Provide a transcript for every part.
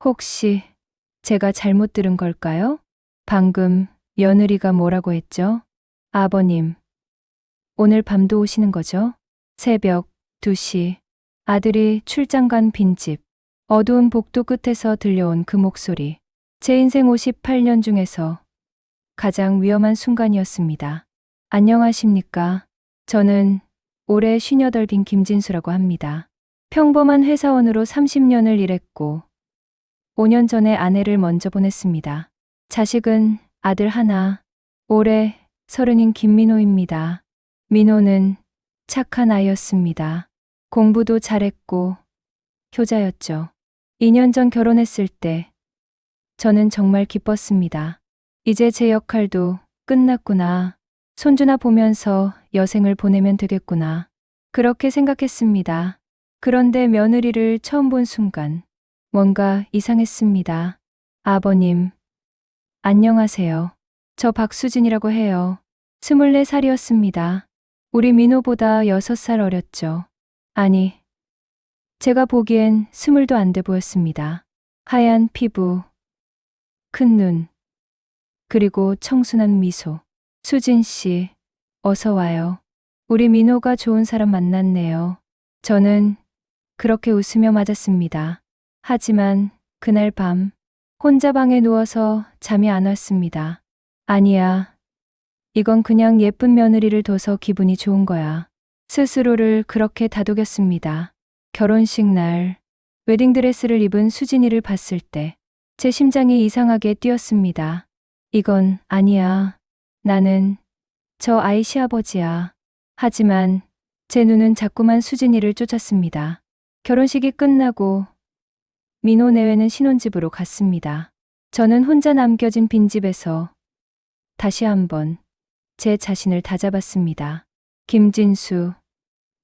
혹시 제가 잘못 들은 걸까요? 방금 며느리가 뭐라고 했죠? 아버님, 오늘 밤도 오시는 거죠? 새벽 2시, 아들이 출장 간 빈집, 어두운 복도 끝에서 들려온 그 목소리. 제 인생 58년 중에서 가장 위험한 순간이었습니다. 안녕하십니까? 저는 올해 58빈 김진수라고 합니다. 평범한 회사원으로 30년을 일했고 5년 전에 아내를 먼저 보냈습니다. 자식은 아들 하나, 올해 30인 김민호입니다. 민호는 착한 아이였습니다. 공부도 잘했고 효자였죠. 2년 전 결혼했을 때 저는 정말 기뻤습니다. 이제 제 역할도 끝났구나. 손주나 보면서 여생을 보내면 되겠구나. 그렇게 생각했습니다. 그런데 며느리를 처음 본 순간 뭔가 이상했습니다. 아버님, 안녕하세요. 저 박수진이라고 해요. 24살이었습니다. 우리 민호보다 6살 어렸죠. 아니, 제가 보기엔 20도 안 돼 보였습니다. 하얀 피부, 큰 눈, 그리고 청순한 미소. 수진 씨, 어서 와요. 우리 민호가 좋은 사람 만났네요. 저는 그렇게 웃으며 맞았습니다. 하지만 그날 밤 혼자 방에 누워서 잠이 안 왔습니다. 아니야. 이건 그냥 예쁜 며느리를 둬서 기분이 좋은 거야. 스스로를 그렇게 다독였습니다. 결혼식 날 웨딩드레스를 입은 수진이를 봤을 때 제 심장이 이상하게 뛰었습니다. 이건 아니야. 나는 저 아이 시아버지야. 하지만 제 눈은 자꾸만 수진이를 쫓았습니다. 결혼식이 끝나고 민호 내외는 신혼집으로 갔습니다. 저는 혼자 남겨진 빈집에서 다시 한번 제 자신을 다잡았습니다. 김진수,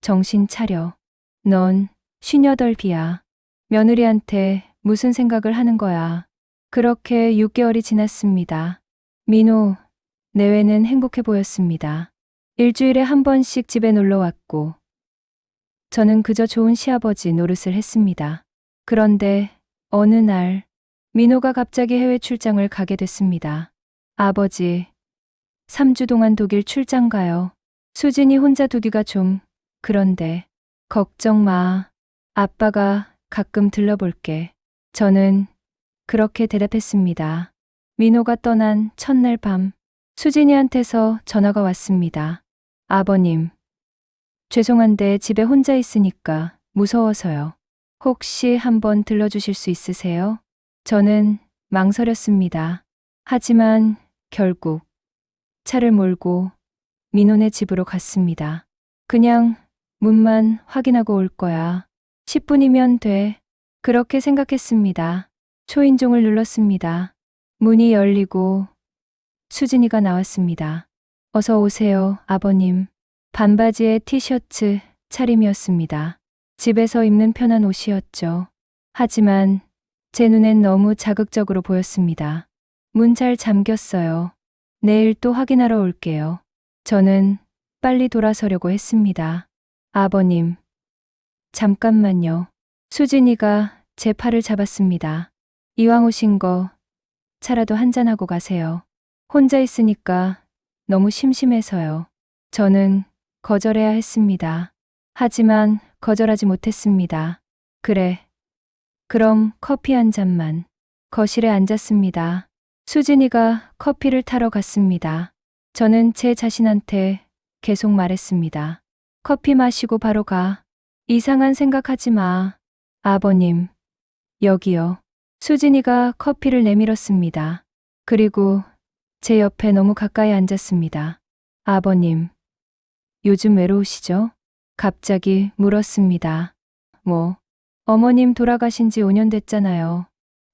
정신 차려. 넌 58이야. 며느리한테 무슨 생각을 하는 거야. 그렇게 6개월이 지났습니다. 민호, 내외는 행복해 보였습니다. 일주일에 한 번씩 집에 놀러 왔고 저는 그저 좋은 시아버지 노릇을 했습니다. 그런데 어느 날 민호가 갑자기 해외 출장을 가게 됐습니다. 아버지, 3주 동안 독일 출장 가요. 수진이 혼자 두기가 좀 그런데 걱정 마. 아빠가 가끔 들러볼게. 저는 그렇게 대답했습니다. 민호가 떠난 첫날 밤 수진이한테서 전화가 왔습니다. 아버님, 죄송한데 집에 혼자 있으니까 무서워서요. 혹시 한번 들러주실 수 있으세요? 저는 망설였습니다. 하지만 결국 차를 몰고 민호네 집으로 갔습니다. 그냥 문만 확인하고 올 거야. 10분이면 돼. 그렇게 생각했습니다. 초인종을 눌렀습니다. 문이 열리고 수진이가 나왔습니다. 어서 오세요, 아버님. 반바지에 티셔츠 차림이었습니다. 집에서 입는 편한 옷이었죠. 하지만 제 눈엔 너무 자극적으로 보였습니다. 문 잘 잠겼어요. 내일 또 확인하러 올게요. 저는 빨리 돌아서려고 했습니다. 아버님, 잠깐만요. 수진이가 제 팔을 잡았습니다. 이왕 오신 거 차라도 한잔하고 가세요. 혼자 있으니까 너무 심심해서요. 저는 거절해야 했습니다. 하지만 거절하지 못했습니다. 그래. 그럼 커피 한 잔만. 거실에 앉았습니다. 수진이가 커피를 타러 갔습니다. 저는 제 자신한테 계속 말했습니다. 커피 마시고 바로 가. 이상한 생각하지 마. 아버님, 여기요. 수진이가 커피를 내밀었습니다. 그리고 제 옆에 너무 가까이 앉았습니다. 아버님, 요즘 외로우시죠? 갑자기 물었습니다. 어머님 돌아가신 지 5년 됐잖아요.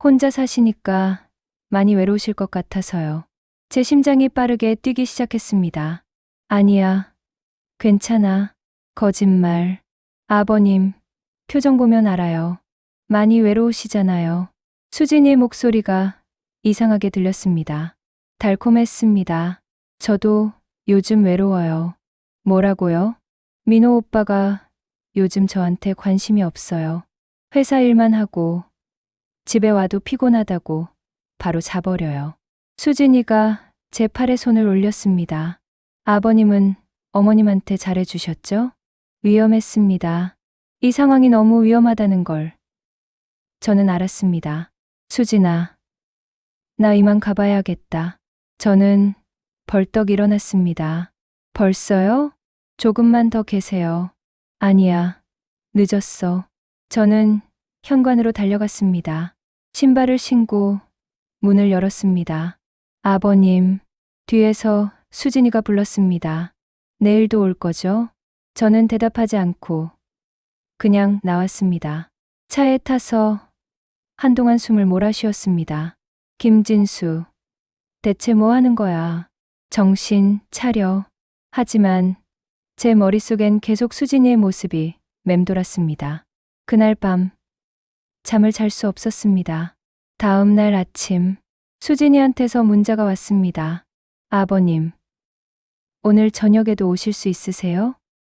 혼자 사시니까 많이 외로우실 것 같아서요. 제 심장이 빠르게 뛰기 시작했습니다. 아니야, 괜찮아. 거짓말. 아버님, 표정 보면 알아요. 많이 외로우시잖아요. 수진이의 목소리가 이상하게 들렸습니다. 달콤했습니다. 저도 요즘 외로워요. 뭐라고요? 민호 오빠가 요즘 저한테 관심이 없어요. 회사 일만 하고 집에 와도 피곤하다고 바로 자버려요. 수진이가 제 팔에 손을 올렸습니다. 아버님은 어머님한테 잘해주셨죠? 위험했습니다. 이 상황이 너무 위험하다는 걸 저는 알았습니다. 수진아, 나 이만 가봐야겠다. 저는 벌떡 일어났습니다. 벌써요? 조금만 더 계세요. 아니야, 늦었어. 저는 현관으로 달려갔습니다. 신발을 신고 문을 열었습니다. 아버님, 뒤에서 수진이가 불렀습니다. 내일도 올 거죠? 저는 대답하지 않고 그냥 나왔습니다. 차에 타서 한동안 숨을 몰아쉬었습니다. 김진수, 대체 뭐 하는 거야? 정신 차려. 하지만 제 머릿속엔 계속 수진이의 모습이 맴돌았습니다. 그날 밤 잠을 잘 수 없었습니다. 다음 날 아침 수진이한테서 문자가 왔습니다. 아버님, 오늘 저녁에도 오실 수 있으세요?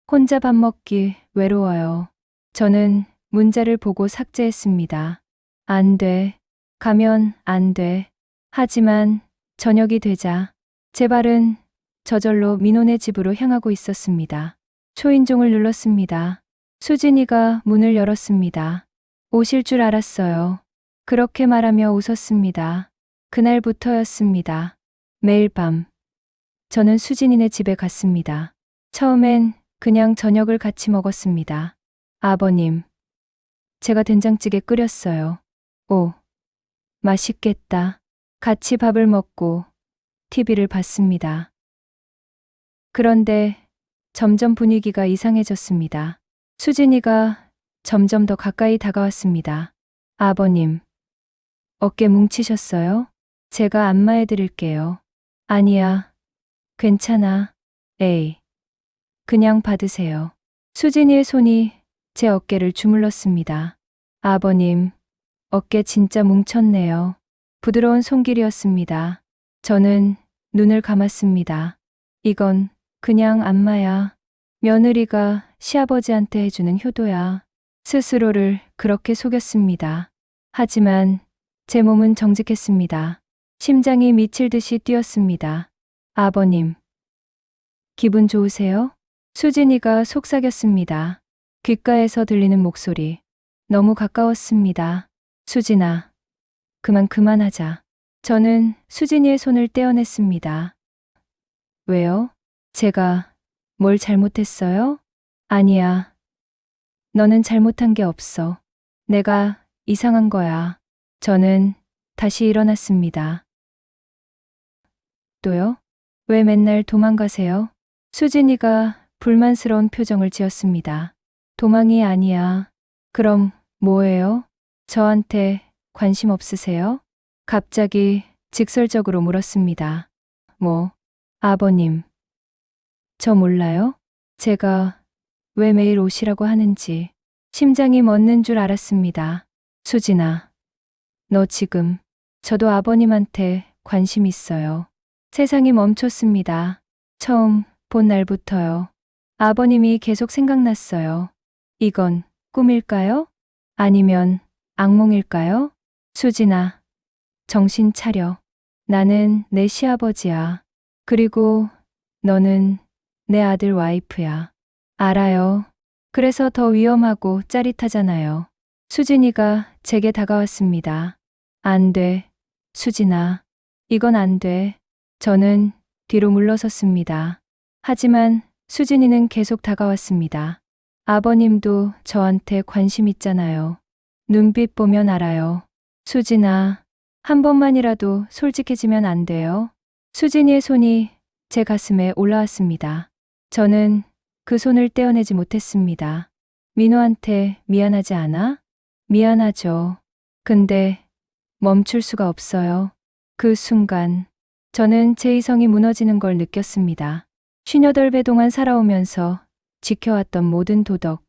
혼자 밥 먹기 외로워요. 저는 문자를 보고 삭제했습니다. 안 돼. 가면 안 돼. 하지만 저녁이 되자 제 발은 저절로 민호네 집으로 향하고 있었습니다. 초인종을 눌렀습니다. 수진이가 문을 열었습니다. 오실 줄 알았어요. 그렇게 말하며 웃었습니다. 그날부터였습니다. 매일 밤 저는 수진이네 집에 갔습니다. 처음엔 그냥 저녁을 같이 먹었습니다. 아버님, 제가 된장찌개 끓였어요. 오, 맛있겠다. 같이 밥을 먹고 TV를 봤습니다. 그런데 점점 분위기가 이상해졌습니다. 수진이가 점점 더 가까이 다가왔습니다. 아버님, 어깨 뭉치셨어요? 제가 안마해 드릴게요. 아니야, 괜찮아. 에이, 그냥 받으세요. 수진이의 손이 제 어깨를 주물렀습니다. 아버님, 어깨 진짜 뭉쳤네요. 부드러운 손길이었습니다. 저는 눈을 감았습니다. 이건 그냥 안마야. 며느리가 시아버지한테 해주는 효도야. 스스로를 그렇게 속였습니다. 하지만 제 몸은 정직했습니다. 심장이 미칠 듯이 뛰었습니다. 아버님, 기분 좋으세요? 수진이가 속삭였습니다. 귓가에서 들리는 목소리. 너무 가까웠습니다. 수진아, 그만하자. 저는 수진이의 손을 떼어냈습니다. 왜요? 제가 뭘 잘못했어요? 아니야. 너는 잘못한 게 없어. 내가 이상한 거야. 저는 다시 일어났습니다. 또요? 왜 맨날 도망가세요? 수진이가 불만스러운 표정을 지었습니다. 도망이 아니야. 그럼 뭐예요? 저한테 관심 없으세요? 갑자기 직설적으로 물었습니다. 뭐, 아버님. 저 몰라요? 제가 왜 매일 오시라고 하는지. 심장이 멎는 줄 알았습니다. 수진아, 너 지금 저도 아버님한테 관심 있어요. 세상이 멈췄습니다. 처음 본 날부터요. 아버님이 계속 생각났어요. 이건 꿈일까요? 아니면 악몽일까요? 수진아, 정신 차려. 나는 내 시아버지야. 그리고 너는 내 아들 와이프야. 알아요. 그래서 더 위험하고 짜릿하잖아요. 수진이가 제게 다가왔습니다. 안 돼. 수진아, 이건 안 돼. 저는 뒤로 물러섰습니다. 하지만 수진이는 계속 다가왔습니다. 아버님도 저한테 관심 있잖아요. 눈빛 보면 알아요. 수진아, 한 번만이라도 솔직해지면 안 돼요? 수진이의 손이 제 가슴에 올라왔습니다. 저는 그 손을 떼어내지 못했습니다. 민호한테 미안하지 않아? 미안하죠. 근데 멈출 수가 없어요. 그 순간 저는 제 이성이 무너지는 걸 느꼈습니다. 58배 동안 살아오면서 지켜왔던 모든 도덕,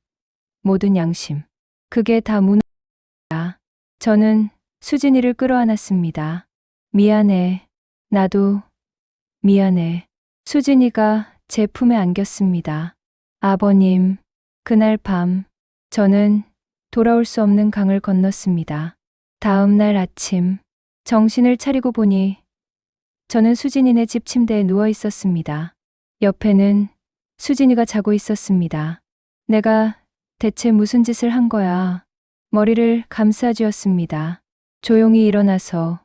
모든 양심. 그게 다 무너졌다. 저는 수진이를 끌어안았습니다. 미안해. 나도 미안해. 수진이가 제 품에 안겼습니다. 아버님, 그날 밤 저는 돌아올 수 없는 강을 건넜습니다. 다음 날 아침, 정신을 차리고 보니 저는 수진이네 집 침대에 누워 있었습니다. 옆에는 수진이가 자고 있었습니다. 내가 대체 무슨 짓을 한 거야? 머리를 감싸쥐었습니다. 조용히 일어나서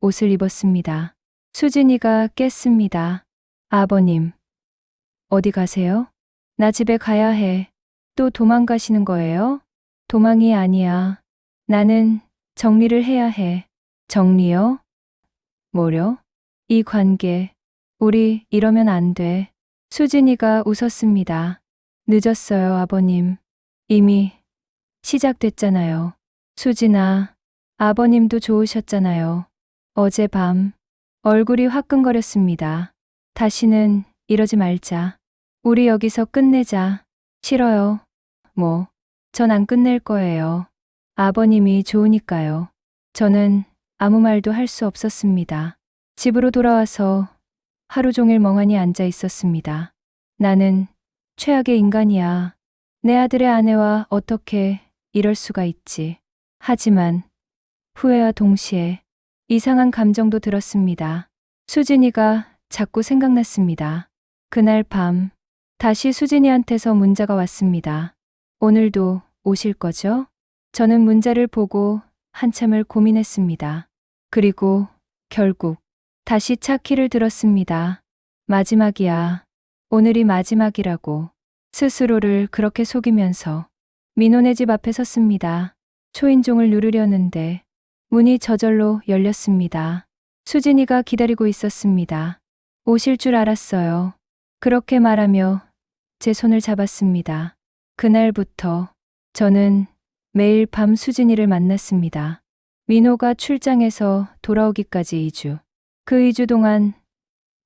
옷을 입었습니다. 수진이가 깼습니다. 아버님, 어디 가세요? 나 집에 가야 해. 또 도망가시는 거예요? 도망이 아니야. 나는 정리를 해야 해. 정리요? 뭐려? 이 관계, 우리 이러면 안 돼. 수진이가 웃었습니다. 늦었어요, 아버님. 이미 시작됐잖아요. 수진아, 아버님도 좋으셨잖아요. 어젯밤 얼굴이 화끈거렸습니다. 다시는 이러지 말자. 우리 여기서 끝내자. 싫어요. 뭐, 전 안 끝낼 거예요. 아버님이 좋으니까요. 저는 아무 말도 할 수 없었습니다. 집으로 돌아와서 하루 종일 멍하니 앉아 있었습니다. 나는 최악의 인간이야. 내 아들의 아내와 어떻게 이럴 수가 있지. 하지만 후회와 동시에 이상한 감정도 들었습니다. 수진이가 자꾸 생각났습니다. 그날 밤 다시 수진이한테서 문자가 왔습니다. 오늘도 오실 거죠? 저는 문자를 보고 한참을 고민했습니다. 그리고 결국 다시 차 키를 들었습니다. 마지막이야. 오늘이 마지막이라고 스스로를 그렇게 속이면서 민호네 집 앞에 섰습니다. 초인종을 누르려는데 문이 저절로 열렸습니다. 수진이가 기다리고 있었습니다. 오실 줄 알았어요. 그렇게 말하며 제 손을 잡았습니다. 그날부터 저는 매일 밤 수진이를 만났습니다. 민호가 출장해서 돌아오기까지 2주. 그 2주 동안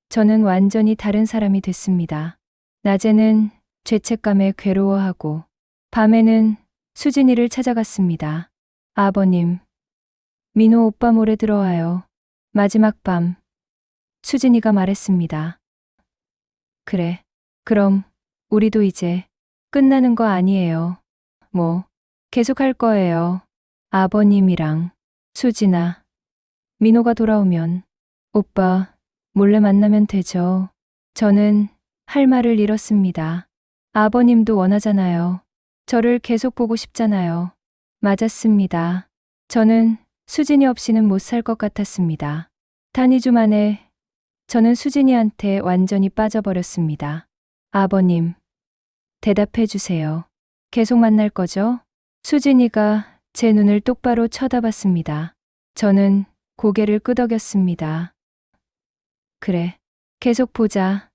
저는 완전히 다른 사람이 됐습니다. 낮에는 죄책감에 괴로워하고 밤에는 수진이를 찾아갔습니다. 아버님, 민호 오빠 몰래 들어와요. 마지막 밤 수진이가 말했습니다. 그래, 그럼 우리도 이제 끝나는 거 아니에요. 뭐, 계속 할 거예요. 아버님이랑 수진아, 민호가 돌아오면 오빠 몰래 만나면 되죠. 저는 할 말을 잃었습니다. 아버님도 원하잖아요. 저를 계속 보고 싶잖아요. 맞았습니다. 저는 수진이 없이는 못 살 것 같았습니다. 단 2주 만에 저는 수진이한테 완전히 빠져버렸습니다. 아버님, 대답해 주세요. 계속 만날 거죠? 수진이가 제 눈을 똑바로 쳐다봤습니다. 저는 고개를 끄덕였습니다. 그래, 계속 보자.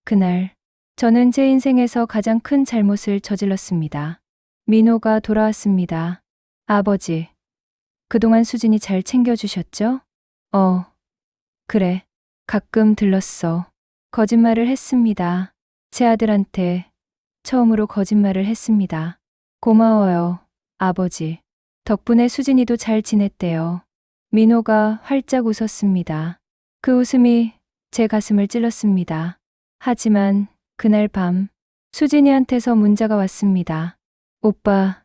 그날, 저는 제 인생에서 가장 큰 잘못을 저질렀습니다. 민호가 돌아왔습니다. 아버지, 그동안 수진이 잘 챙겨주셨죠? 그래, 가끔 들렀어. 거짓말을 했습니다. 제 아들한테 처음으로 거짓말을 했습니다. 고마워요, 아버지. 덕분에 수진이도 잘 지냈대요. 민호가 활짝 웃었습니다. 그 웃음이 제 가슴을 찔렀습니다. 하지만 그날 밤 수진이한테서 문자가 왔습니다. 오빠,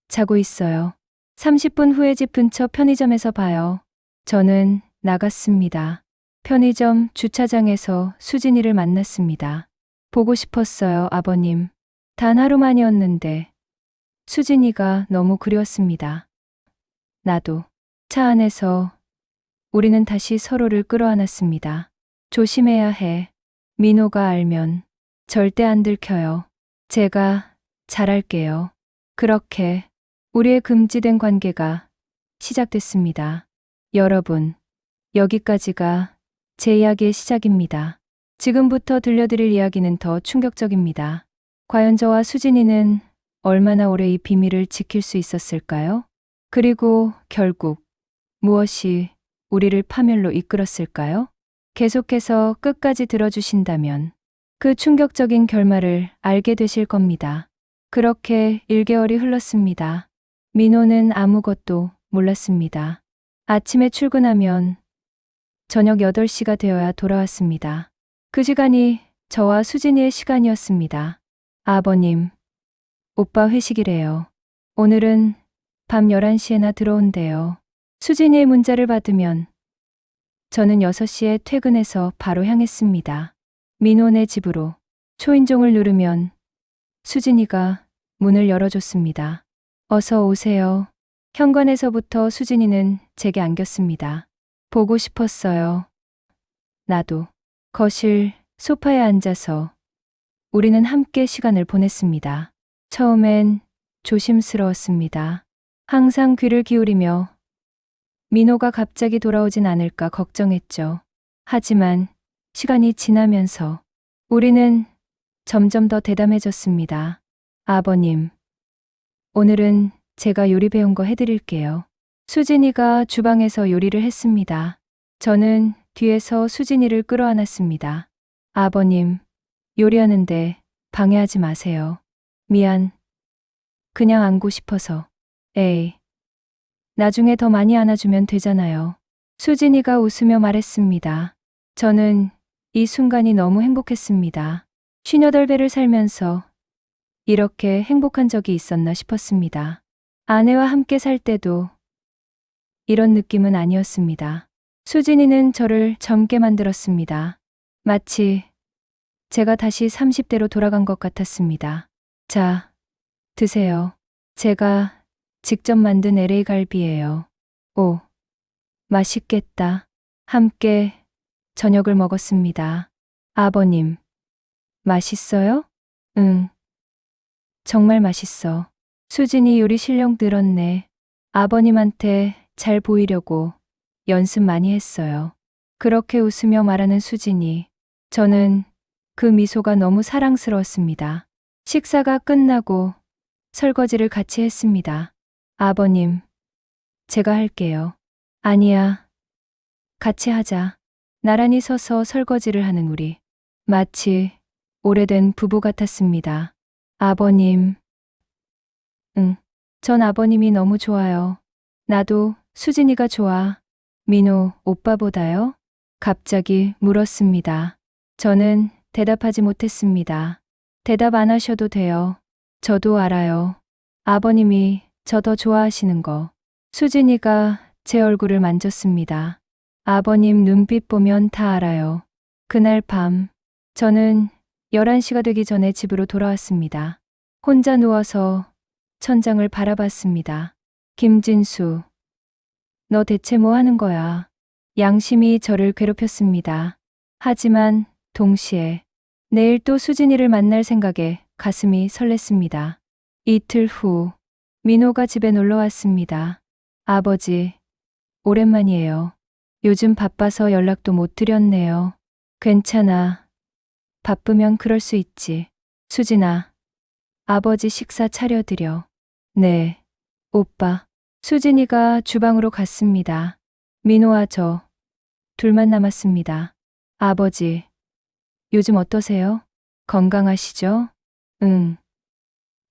자고 있어요. 30분 후에 집 근처 편의점에서 봐요. 저는 나갔습니다. 편의점 주차장에서 수진이를 만났습니다. 보고 싶었어요, 아버님. 단 하루만이었는데 수진이가 너무 그리웠습니다. 나도. 차 안에서 우리는 다시 서로를 끌어안았습니다. 조심해야 해. 민호가 알면 절대 안 들켜요. 제가 잘할게요. 그렇게 우리의 금지된 관계가 시작됐습니다. 여러분, 여기까지가 제 이야기의 시작입니다. 지금부터 들려드릴 이야기는 더 충격적입니다. 과연 저와 수진이는 얼마나 오래 이 비밀을 지킬 수 있었을까요? 그리고 결국 무엇이 우리를 파멸로 이끌었을까요? 계속해서 끝까지 들어주신다면 그 충격적인 결말을 알게 되실 겁니다. 그렇게 1개월이 흘렀습니다. 민호는 아무것도 몰랐습니다. 아침에 출근하면 저녁 8시가 되어야 돌아왔습니다. 그 시간이 저와 수진이의 시간이었습니다. 아버님, 오빠 회식이래요. 오늘은 밤 11시에나 들어온대요. 수진이의 문자를 받으면 저는 6시에 퇴근해서 바로 향했습니다. 민호네 집으로. 초인종을 누르면 수진이가 문을 열어줬습니다. 어서 오세요. 현관에서부터 수진이는 제게 안겼습니다. 보고 싶었어요. 나도. 거실 소파에 앉아서 우리는 함께 시간을 보냈습니다. 처음엔 조심스러웠습니다. 항상 귀를 기울이며 민호가 갑자기 돌아오진 않을까 걱정했죠. 하지만 시간이 지나면서 우리는 점점 더 대담해졌습니다. 아버님, 오늘은 제가 요리 배운 거 해드릴게요. 수진이가 주방에서 요리를 했습니다. 저는 뒤에서 수진이를 끌어안았습니다. 아버님, 요리하는데 방해하지 마세요. 미안. 그냥 안고 싶어서. 에이. 나중에 더 많이 안아주면 되잖아요. 수진이가 웃으며 말했습니다. 저는 이 순간이 너무 행복했습니다. 58배를 살면서 이렇게 행복한 적이 있었나 싶었습니다. 아내와 함께 살 때도 이런 느낌은 아니었습니다. 수진이는 저를 젊게 만들었습니다. 마치 제가 다시 30대로 돌아간 것 같았습니다. 자, 드세요. 제가 직접 만든 LA 갈비예요. 오, 맛있겠다. 함께 저녁을 먹었습니다. 아버님, 맛있어요? 응. 정말 맛있어. 수진이 요리 실력 늘었네. 아버님한테 잘 보이려고 연습 많이 했어요. 그렇게 웃으며 말하는 수진이. 저는 그 미소가 너무 사랑스러웠습니다. 식사가 끝나고 설거지를 같이 했습니다. 아버님, 제가 할게요. 아니야. 같이 하자. 나란히 서서 설거지를 하는 우리. 마치 오래된 부부 같았습니다. 아버님. 응. 전 아버님이 너무 좋아요. 나도 수진이가 좋아. 민호 오빠보다요? 갑자기 물었습니다. 저는 대답하지 못했습니다. 대답 안 하셔도 돼요. 저도 알아요. 아버님이 저 더 좋아하시는 거. 수진이가 제 얼굴을 만졌습니다. 아버님 눈빛 보면 다 알아요. 그날 밤, 저는 11시가 되기 전에 집으로 돌아왔습니다. 혼자 누워서 천장을 바라봤습니다. 김진수, 너 대체 뭐 하는 거야? 양심이 저를 괴롭혔습니다. 하지만 동시에 내일 또 수진이를 만날 생각에 가슴이 설렜습니다. 이틀 후, 민호가 집에 놀러 왔습니다. 아버지, 오랜만이에요. 요즘 바빠서 연락도 못 드렸네요. 괜찮아. 바쁘면 그럴 수 있지. 수진아, 아버지 식사 차려드려. 네, 오빠. 수진이가 주방으로 갔습니다. 민호와 저, 둘만 남았습니다. 아버지, 요즘 어떠세요? 건강하시죠? 응.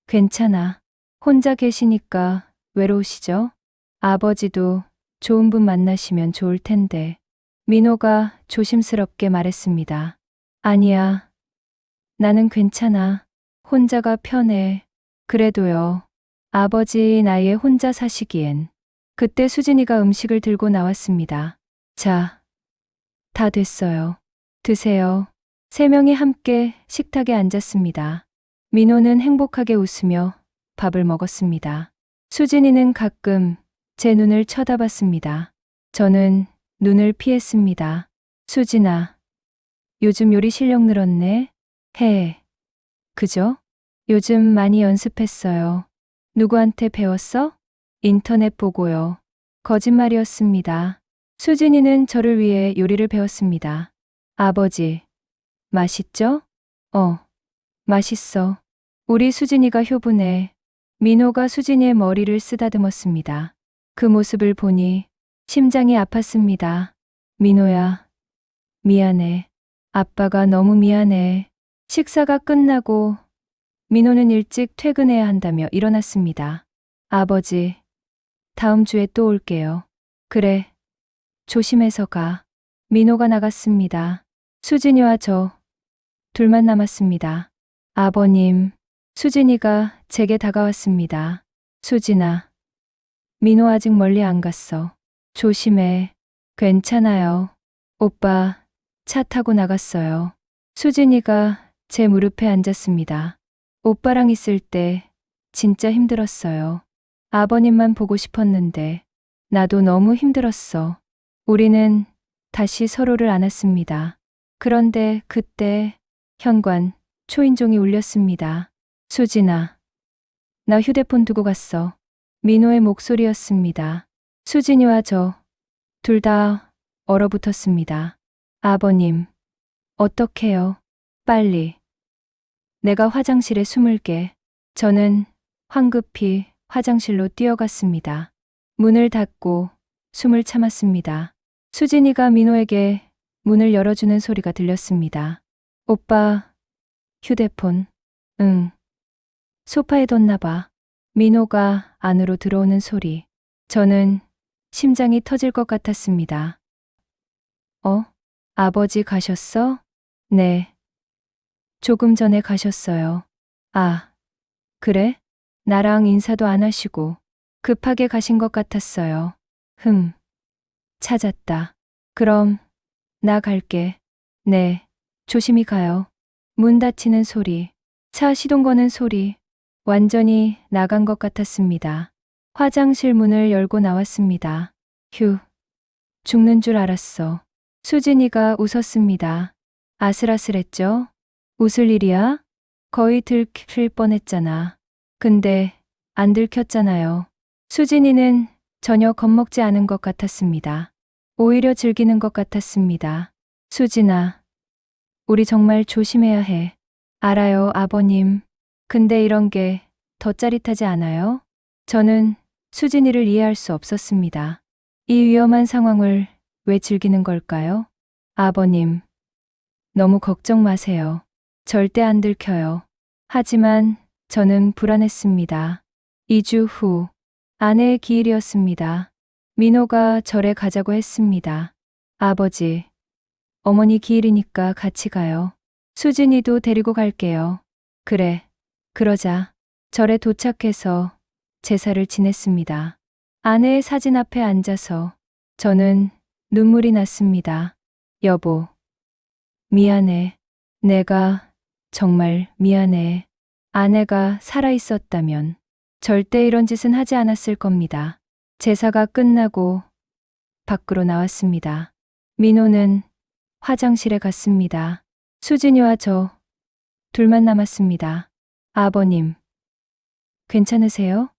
괜찮아. 혼자 계시니까 외로우시죠? 아버지도 좋은 분 만나시면 좋을 텐데. 민호가 조심스럽게 말했습니다. 아니야. 나는 괜찮아. 혼자가 편해. 그래도요. 아버지 나이에 혼자 사시기엔. 그때 수진이가 음식을 들고 나왔습니다. 자, 다 됐어요. 드세요. 3명이 함께 식탁에 앉았습니다. 민호는 행복하게 웃으며 밥을 먹었습니다. 수진이는 가끔 제 눈을 쳐다봤습니다. 저는 눈을 피했습니다. 수진아, 요즘 요리 실력 늘었네? 해. 그죠? 요즘 많이 연습했어요. 누구한테 배웠어? 인터넷 보고요. 거짓말이었습니다. 수진이는 저를 위해 요리를 배웠습니다. 아버지, 맛있죠? 맛있어. 우리 수진이가 효분해. 민호가 수진이의 머리를 쓰다듬었습니다. 그 모습을 보니 심장이 아팠습니다. 민호야, 미안해. 아빠가 너무 미안해. 식사가 끝나고 민호는 일찍 퇴근해야 한다며 일어났습니다. 아버지, 다음 주에 또 올게요. 그래, 조심해서 가. 민호가 나갔습니다. 수진이와 저, 둘만 남았습니다. 아버님, 수진이가 제게 다가왔습니다. 수진아, 민호 아직 멀리 안 갔어. 조심해. 괜찮아요. 오빠, 차 타고 나갔어요. 수진이가 제 무릎에 앉았습니다. 오빠랑 있을 때 진짜 힘들었어요. 아버님만 보고 싶었는데 나도 너무 힘들었어. 우리는 다시 서로를 안았습니다. 그런데 그때 현관 초인종이 울렸습니다. 수진아, 나 휴대폰 두고 갔어. 민호의 목소리였습니다. 수진이와 저 둘 다 얼어붙었습니다. 아버님, 어떡해요? 빨리. 내가 화장실에 숨을게. 저는 황급히 화장실로 뛰어갔습니다. 문을 닫고 숨을 참았습니다. 수진이가 민호에게 문을 열어주는 소리가 들렸습니다. 오빠, 휴대폰. 응. 소파에 뒀나 봐. 민호가 안으로 들어오는 소리. 저는 심장이 터질 것 같았습니다. 아버지 가셨어? 네. 조금 전에 가셨어요. 아, 그래? 나랑 인사도 안 하시고 급하게 가신 것 같았어요. 찾았다. 그럼 나 갈게. 네, 조심히 가요. 문 닫히는 소리, 차 시동 거는 소리, 완전히 나간 것 같았습니다. 화장실 문을 열고 나왔습니다. 휴, 죽는 줄 알았어. 수진이가 웃었습니다. 아슬아슬했죠? 웃을 일이야? 거의 들킬 뻔했잖아. 근데 안 들켰잖아요. 수진이는 전혀 겁먹지 않은 것 같았습니다. 오히려 즐기는 것 같았습니다. 수진아, 우리 정말 조심해야 해. 알아요, 아버님. 근데 이런 게 더 짜릿하지 않아요? 저는 수진이를 이해할 수 없었습니다. 이 위험한 상황을 왜 즐기는 걸까요? 아버님, 너무 걱정 마세요. 절대 안 들켜요. 하지만 저는 불안했습니다. 2주 후, 아내의 기일이었습니다. 민호가 절에 가자고 했습니다. 아버지, 어머니 기일이니까 같이 가요. 수진이도 데리고 갈게요. 그래, 그러자. 절에 도착해서 제사를 지냈습니다. 아내의 사진 앞에 앉아서 저는 눈물이 났습니다. 여보, 미안해. 내가 정말 미안해. 아내가 살아 있었다면 절대 이런 짓은 하지 않았을 겁니다. 제사가 끝나고 밖으로 나왔습니다. 민호는 화장실에 갔습니다. 수진이와 저 둘만 남았습니다. 아버님, 괜찮으세요?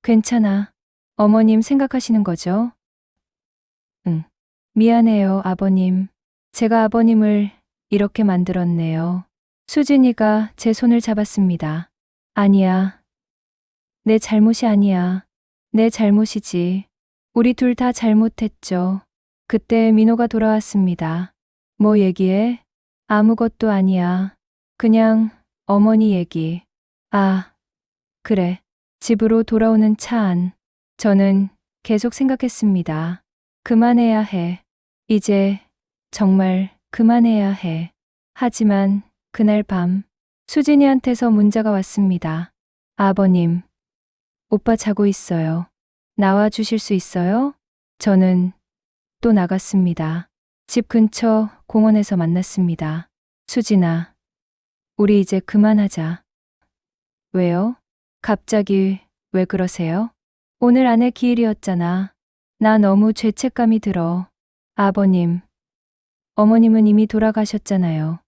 괜찮아. 어머님 생각하시는 거죠? 응. 미안해요, 아버님. 제가 아버님을 이렇게 만들었네요. 수진이가 제 손을 잡았습니다. 아니야. 내 잘못이 아니야. 내 잘못이지. 우리 둘 다 잘못했죠. 그때 민호가 돌아왔습니다. 뭐 얘기해? 아무것도 아니야. 그냥 어머니 얘기. 아, 그래. 집으로 돌아오는 차 안. 저는 계속 생각했습니다. 그만해야 해. 이제 정말 그만해야 해. 하지만 그날 밤 수진이한테서 문자가 왔습니다. 아버님, 오빠 자고 있어요. 나와 주실 수 있어요? 저는 또 나갔습니다. 집 근처 공원에서 만났습니다. 수진아, 우리 이제 그만하자. 왜요? 갑자기 왜 그러세요? 오늘 아내 기일이었잖아. 나 너무 죄책감이 들어. 아버님, 어머님은 이미 돌아가셨잖아요.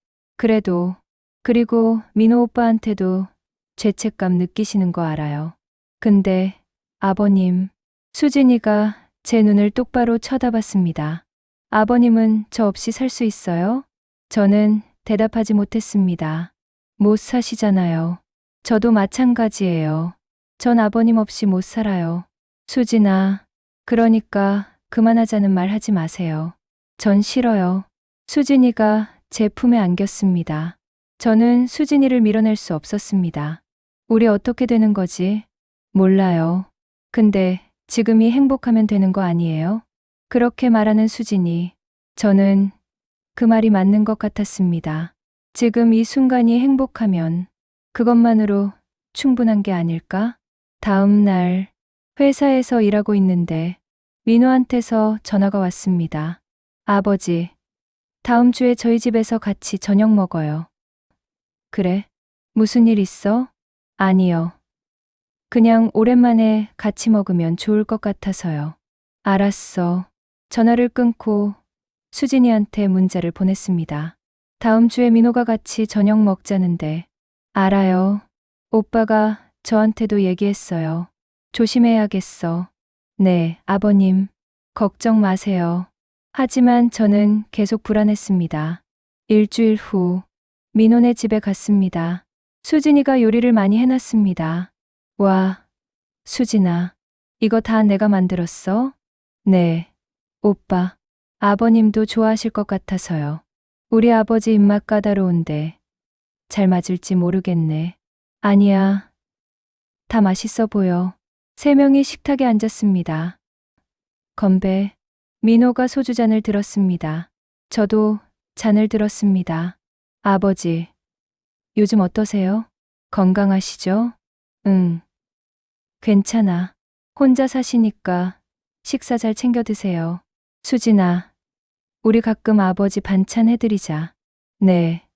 그리고 민호 오빠한테도 죄책감 느끼시는 거 알아요. 근데 아버님, 수진이가 제 눈을 똑바로 쳐다봤습니다. 아버님은 저 없이 살 수 있어요? 저는 대답하지 못했습니다. 못 사시잖아요. 저도 마찬가지예요. 전 아버님 없이 못 살아요. 수진아, 그러니까 그만하자는 말 하지 마세요. 전 싫어요. 수진이가 제 품에 안겼습니다. 저는 수진이를 밀어낼 수 없었습니다. 우리 어떻게 되는 거지? 몰라요. 근데 지금이 행복하면 되는 거 아니에요? 그렇게 말하는 수진이. 저는 그 말이 맞는 것 같았습니다. 지금 이 순간이 행복하면 그것만으로 충분한 게 아닐까? 다음 날 회사에서 일하고 있는데 민호한테서 전화가 왔습니다. 아버지, 다음 주에 저희 집에서 같이 저녁 먹어요. 그래? 무슨 일 있어? 아니요. 그냥 오랜만에 같이 먹으면 좋을 것 같아서요. 알았어. 전화를 끊고 수진이한테 문자를 보냈습니다. 다음 주에 민호가 같이 저녁 먹자는데. 알아요. 오빠가 저한테도 얘기했어요. 조심해야겠어. 네, 아버님. 걱정 마세요. 하지만 저는 계속 불안했습니다. 일주일 후, 민호네 집에 갔습니다. 수진이가 요리를 많이 해놨습니다. 와, 수진아, 이거 다 내가 만들었어? 네, 오빠. 아버님도 좋아하실 것 같아서요. 우리 아버지 입맛 까다로운데 잘 맞을지 모르겠네. 아니야, 다 맛있어 보여. 세 명이 식탁에 앉았습니다. 건배. 민호가 소주잔을 들었습니다. 저도 잔을 들었습니다. 아버지, 요즘 어떠세요? 건강하시죠? 응, 괜찮아. 혼자 사시니까 식사 잘 챙겨 드세요. 수진아, 우리 가끔 아버지 반찬 해드리자. 네,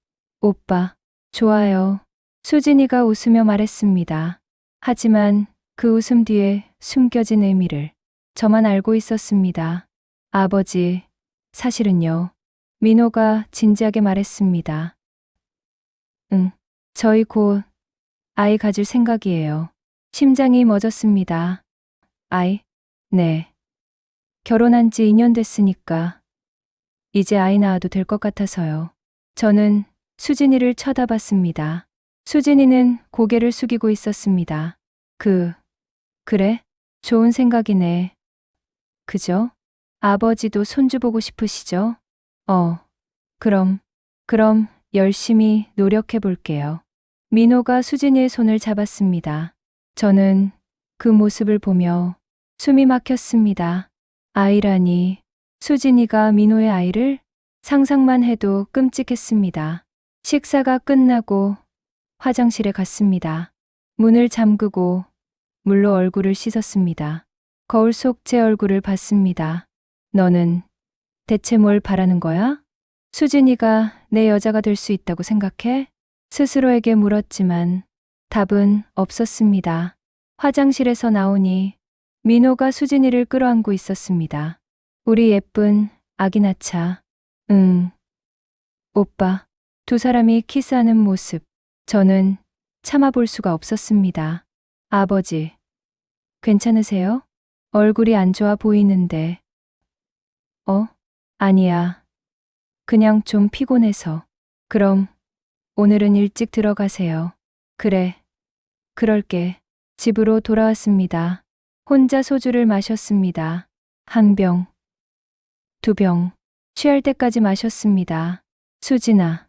오빠, 좋아요. 수진이가 웃으며 말했습니다. 하지만 그 웃음 뒤에 숨겨진 의미를 저만 알고 있었습니다. 아버지, 사실은요. 민호가 진지하게 말했습니다. 응, 저희 곧 아이 가질 생각이에요. 심장이 멎었습니다. 아이? 네. 결혼한 지 2년 됐으니까 이제 아이 낳아도 될 것 같아서요. 저는 수진이를 쳐다봤습니다. 수진이는 고개를 숙이고 있었습니다. 그래? 좋은 생각이네. 그죠? 아버지도 손주 보고 싶으시죠? 그럼 열심히 노력해 볼게요. 민호가 수진이의 손을 잡았습니다. 저는 그 모습을 보며 숨이 막혔습니다. 아이라니, 수진이가 민호의 아이를 상상만 해도 끔찍했습니다. 식사가 끝나고 화장실에 갔습니다. 문을 잠그고 물로 얼굴을 씻었습니다. 거울 속 제 얼굴을 봤습니다. 너는 대체 뭘 바라는 거야? 수진이가 내 여자가 될 수 있다고 생각해? 스스로에게 물었지만 답은 없었습니다. 화장실에서 나오니 민호가 수진이를 끌어안고 있었습니다. 우리 예쁜 아기 낳자. 응. 오빠. 두 사람이 키스하는 모습. 저는 참아볼 수가 없었습니다. 아버지. 괜찮으세요? 얼굴이 안 좋아 보이는데. 아니야. 그냥 좀 피곤해서. 그럼 오늘은 일찍 들어가세요. 그래. 그럴게. 집으로 돌아왔습니다. 혼자 소주를 마셨습니다. 한 병, 두 병, 취할 때까지 마셨습니다. 수진아,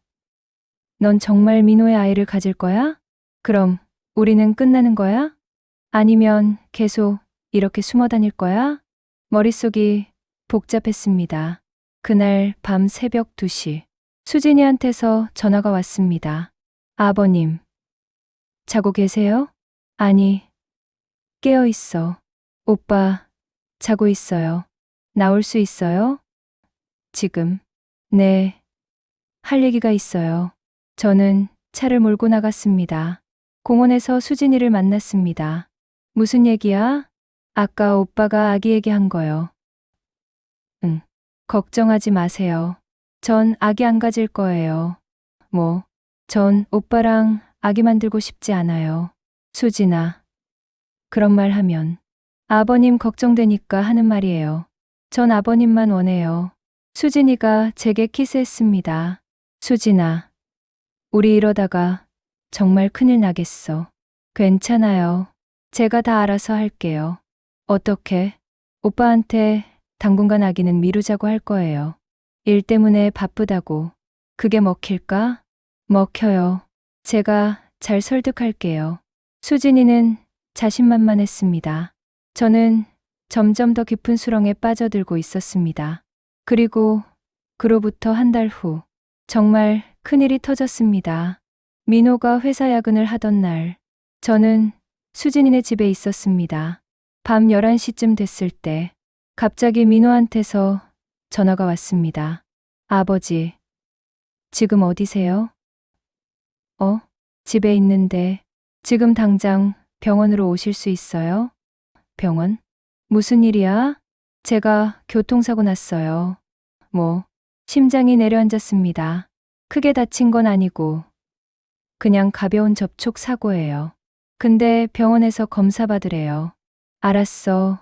넌 정말 민호의 아이를 가질 거야? 그럼 우리는 끝나는 거야? 아니면 계속 이렇게 숨어 다닐 거야? 머릿속이 복잡했습니다. 그날 밤 새벽 2시, 수진이한테서 전화가 왔습니다. 아버님, 자고 계세요? 아니, 깨어 있어. 오빠, 자고 있어요. 나올 수 있어요? 지금. 네. 할 얘기가 있어요. 저는 차를 몰고 나갔습니다. 공원에서 수진이를 만났습니다. 무슨 얘기야? 아까 오빠가 아기 얘기한 거요. 응. 걱정하지 마세요. 전 아기 안 가질 거예요. 전 오빠랑 아기 만들고 싶지 않아요. 수진아. 그런 말 하면 아버님 걱정되니까 하는 말이에요. 전 아버님만 원해요. 수진이가 제게 키스했습니다. 수진아, 우리 이러다가 정말 큰일 나겠어. 괜찮아요. 제가 다 알아서 할게요. 어떻게? 오빠한테 당분간 아기는 미루자고 할 거예요. 일 때문에 바쁘다고. 그게 먹힐까? 먹혀요. 제가 잘 설득할게요. 수진이는 자신만만했습니다. 저는 점점 더 깊은 수렁에 빠져들고 있었습니다. 그리고 그로부터 한 달 후, 정말 큰일이 터졌습니다. 민호가 회사 야근을 하던 날, 저는 수진이네 집에 있었습니다. 밤 11시쯤 됐을 때 갑자기 민호한테서 전화가 왔습니다. 아버지, 지금 어디세요? 집에 있는데 지금 당장 병원으로 오실 수 있어요? 병원? 무슨 일이야? 제가 교통사고 났어요. 심장이 내려앉았습니다. 크게 다친 건 아니고 그냥 가벼운 접촉 사고예요. 근데 병원에서 검사 받으래요. 알았어.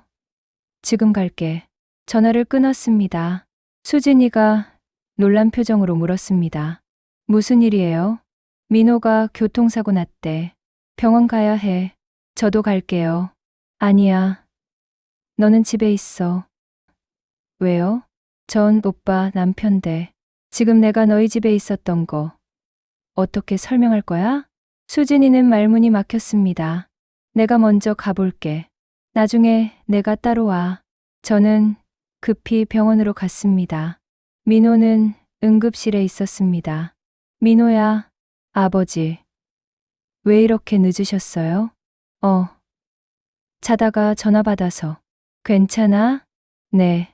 지금 갈게. 전화를 끊었습니다. 수진이가 놀란 표정으로 물었습니다. 무슨 일이에요? 민호가 교통사고 났대. 병원 가야 해. 저도 갈게요. 아니야. 너는 집에 있어. 왜요? 전 오빠 남편데. 지금 내가 너희 집에 있었던 거 어떻게 설명할 거야? 수진이는 말문이 막혔습니다. 내가 먼저 가볼게. 나중에 내가 따라와. 저는 급히 병원으로 갔습니다. 민호는 응급실에 있었습니다. 민호야, 아버지. 왜 이렇게 늦으셨어요? 자다가 전화 받아서. 괜찮아? 네.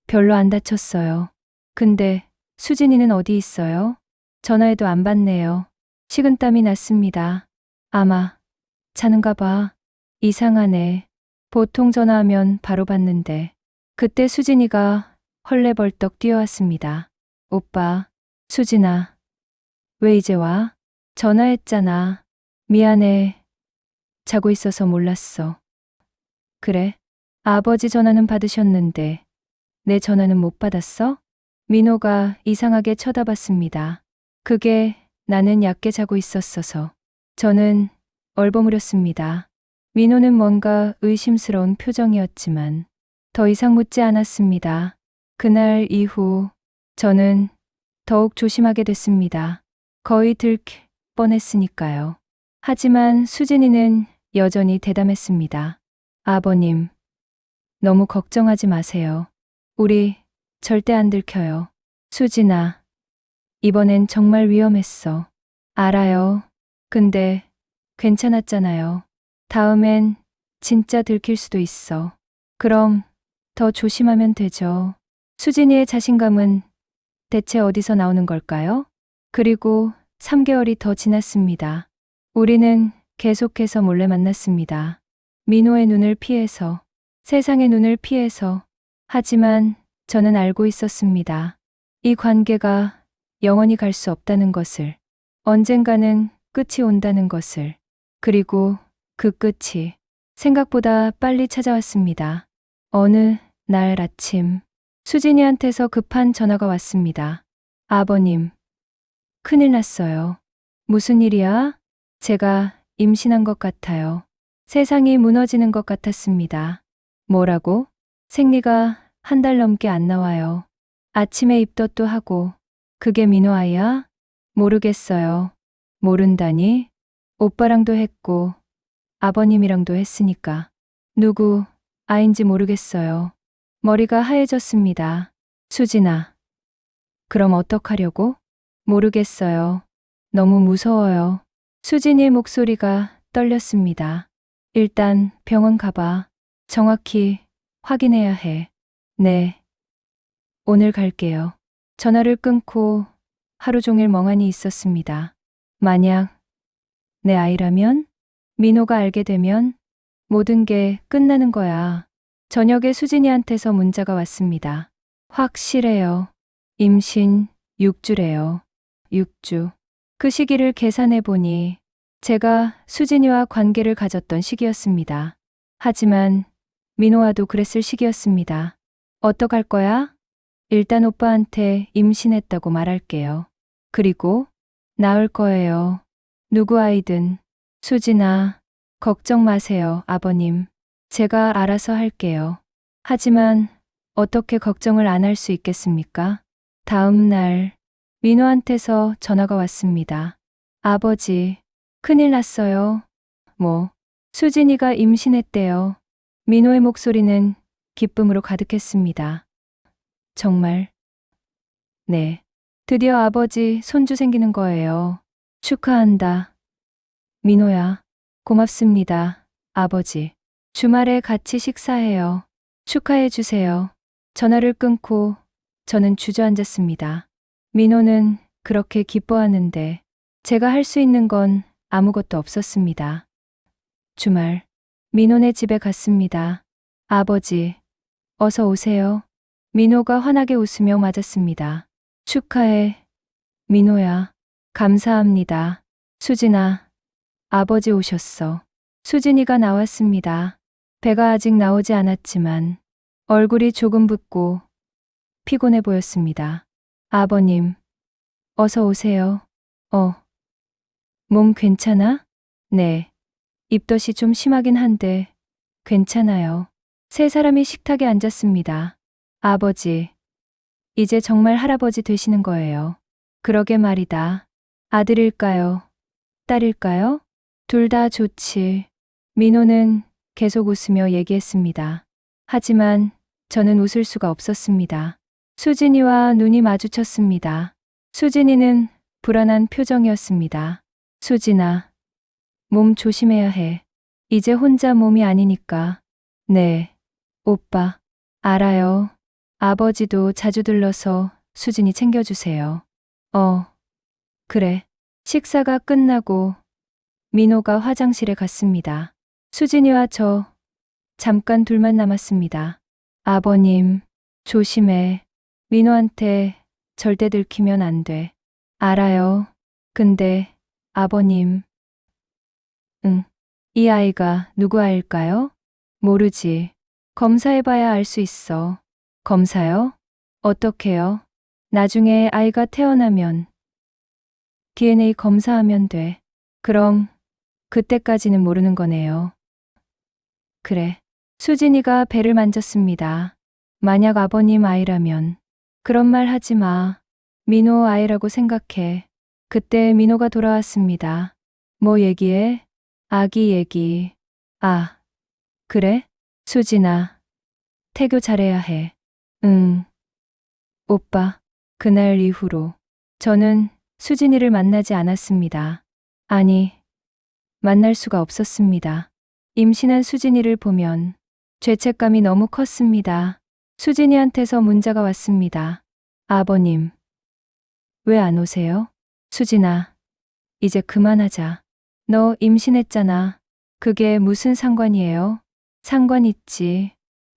별로 안 다쳤어요. 근데 수진이는 어디 있어요? 전화해도 안 받네요. 식은땀이 났습니다. 아마 자는가 봐. 이상하네. 보통 전화하면 바로 받는데. 그때 수진이가 헐레벌떡 뛰어왔습니다. 오빠, 수진아. 왜 이제 와? 전화했잖아. 미안해. 자고 있어서 몰랐어. 그래? 아버지 전화는 받으셨는데 내 전화는 못 받았어? 민호가 이상하게 쳐다봤습니다. 그게 나는 얕게 자고 있었어서. 저는 얼버무렸습니다. 민호는 뭔가 의심스러운 표정이었지만 더 이상 묻지 않았습니다. 그날 이후 저는 더욱 조심하게 됐습니다. 거의 들킬 뻔했으니까요. 하지만 수진이는 여전히 대담했습니다. 아버님, 너무 걱정하지 마세요. 우리 절대 안 들켜요. 수진아, 이번엔 정말 위험했어. 알아요. 근데 괜찮았잖아요. 다음엔 진짜 들킬 수도 있어. 그럼 더 조심하면 되죠. 수진이의 자신감은 대체 어디서 나오는 걸까요? 그리고 3개월이 더 지났습니다. 우리는 계속해서 몰래 만났습니다. 민호의 눈을 피해서, 세상의 눈을 피해서. 하지만 저는 알고 있었습니다. 이 관계가 영원히 갈 수 없다는 것을, 언젠가는 끝이 온다는 것을, 그리고 그 끝이 생각보다 빨리 찾아왔습니다. 어느 날 아침, 수진이한테서 급한 전화가 왔습니다. 아버님, 큰일 났어요. 무슨 일이야? 제가 임신한 것 같아요. 세상이 무너지는 것 같았습니다. 뭐라고? 생리가 1달 넘게 안 나와요. 아침에 입덧도 하고. 그게 민호 아이야? 모르겠어요. 모른다니? 오빠랑도 했고 아버님이랑도 했으니까. 누구 아인지 모르겠어요. 머리가 하얘졌습니다. 수진아. 그럼 어떡하려고? 모르겠어요. 너무 무서워요. 수진이의 목소리가 떨렸습니다. 일단 병원 가봐. 정확히 확인해야 해. 네. 오늘 갈게요. 전화를 끊고 하루 종일 멍하니 있었습니다. 만약 내 아이라면? 민호가 알게 되면 모든 게 끝나는 거야. 저녁에 수진이한테서 문자가 왔습니다. 확실해요. 임신 6주래요. 6주. 그 시기를 계산해 보니 제가 수진이와 관계를 가졌던 시기였습니다. 하지만 민호와도 그랬을 시기였습니다. 어떡할 거야? 일단 오빠한테 임신했다고 말할게요. 그리고 낳을 거예요. 누구 아이든. 수진아, 걱정 마세요, 아버님. 제가 알아서 할게요. 하지만 어떻게 걱정을 안 할 수 있겠습니까? 다음 날 민호한테서 전화가 왔습니다. 아버지, 큰일 났어요. 수진이가 임신했대요. 민호의 목소리는 기쁨으로 가득했습니다. 정말? 네. 드디어 아버지 손주 생기는 거예요. 축하한다. 민호야, 고맙습니다, 아버지. 주말에 같이 식사해요. 축하해 주세요. 전화를 끊고 저는 주저앉았습니다. 민호는 그렇게 기뻐하는데 제가 할 수 있는 건 아무것도 없었습니다. 주말, 민호네 집에 갔습니다. 아버지, 어서 오세요. 민호가 환하게 웃으며 맞았습니다. 축하해, 민호야. 감사합니다. 수진아, 아버지 오셨어. 수진이가 나왔습니다. 배가 아직 나오지 않았지만 얼굴이 조금 붓고 피곤해 보였습니다. 아버님, 어서 오세요. 몸 괜찮아? 네. 입덧이 좀 심하긴 한데 괜찮아요. 세 사람이 식탁에 앉았습니다. 아버지, 이제 정말 할아버지 되시는 거예요. 그러게 말이다. 아들일까요? 딸일까요? 둘 다 좋지. 민호는 계속 웃으며 얘기했습니다. 하지만 저는 웃을 수가 없었습니다. 수진이와 눈이 마주쳤습니다. 수진이는 불안한 표정이었습니다. 수진아, 몸 조심해야 해. 이제 혼자 몸이 아니니까. 네, 오빠. 알아요. 아버지도 자주 들러서 수진이 챙겨주세요. 그래. 식사가 끝나고 민호가 화장실에 갔습니다. 수진이와 저 잠깐 둘만 남았습니다. 아버님, 조심해. 민호한테 절대 들키면 안 돼. 알아요. 근데 아버님. 이 아이가 누구 아일까요? 모르지. 검사해봐야 알 수 있어. 검사요? 어떻게요? 나중에 아이가 태어나면 DNA 검사하면 돼. 그럼 그때까지는 모르는 거네요. 그래. 수진이가 배를 만졌습니다. 만약 아버님 아이라면 그런 말 하지 마. 민호 아이라고 생각해. 그때 민호가 돌아왔습니다. 뭐 얘기해? 아기 얘기. 아, 그래? 수진아, 태교 잘해야 해. 응. 오빠, 그날 이후로 저는 수진이를 만나지 않았습니다. 아니, 만날 수가 없었습니다. 임신한 수진이를 보면 죄책감이 너무 컸습니다. 수진이한테서 문자가 왔습니다. 아버님, 왜 안 오세요? 수진아, 이제 그만하자. 너 임신했잖아. 그게 무슨 상관이에요? 상관 있지.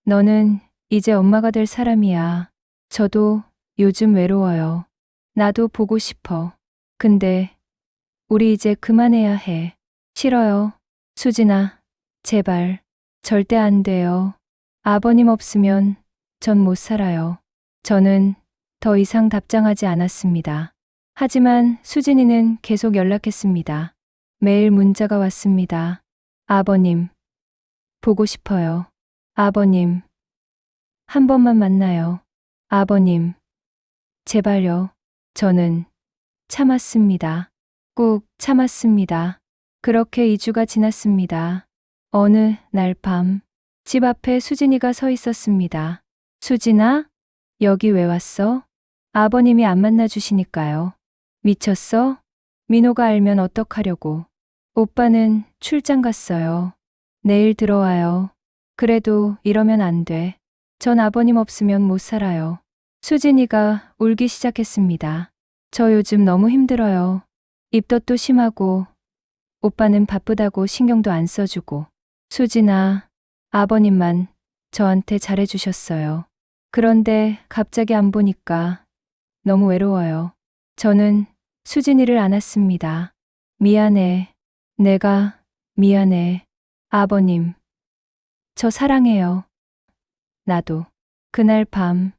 너는 이제 엄마가 될 사람이야. 저도 요즘 외로워요. 나도 보고 싶어. 근데 우리 이제 그만해야 해. 싫어요. 수진아, 제발. 절대 안 돼요. 아버님 없으면 전 못 살아요. 저는 더 이상 답장하지 않았습니다. 하지만 수진이는 계속 연락했습니다. 매일 문자가 왔습니다. 아버님, 보고 싶어요. 아버님, 한 번만 만나요. 아버님, 제발요. 저는 참았습니다. 꾹 참았습니다. 그렇게 2주가 지났습니다. 어느 날 밤, 집 앞에 수진이가 서 있었습니다. 수진아, 여기 왜 왔어? 아버님이 안 만나주시니까요. 미쳤어? 민호가 알면 어떡하려고. 오빠는 출장 갔어요. 내일 들어와요. 그래도 이러면 안 돼. 전 아버님 없으면 못 살아요. 수진이가 울기 시작했습니다. 저 요즘 너무 힘들어요. 입덧도 심하고 오빠는 바쁘다고 신경도 안 써주고. 수진아, 아버님만 저한테 잘해주셨어요. 그런데 갑자기 안 보니까 너무 외로워요. 저는 수진이를 안았습니다. 미안해. 내가 미안해. 아버님, 저 사랑해요. 나도. 그날 밤,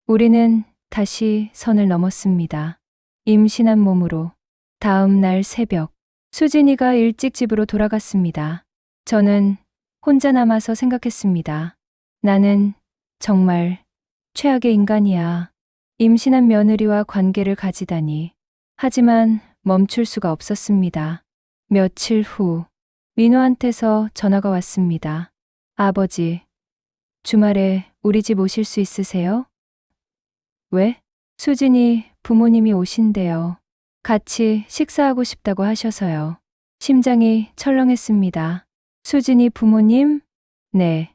우리는 다시 선을 넘었습니다. 임신한 몸으로. 다음 날 새벽, 수진이가 일찍 집으로 돌아갔습니다. 저는 혼자 남아서 생각했습니다. 나는 정말 최악의 인간이야. 임신한 며느리와 관계를 가지다니. 하지만 멈출 수가 없었습니다. 며칠 후, 민호한테서 전화가 왔습니다. 아버지, 주말에 우리 집 오실 수 있으세요? 왜? 수진이 부모님이 오신대요. 같이 식사하고 싶다고 하셔서요. 심장이 철렁했습니다. 수진이 부모님? 네.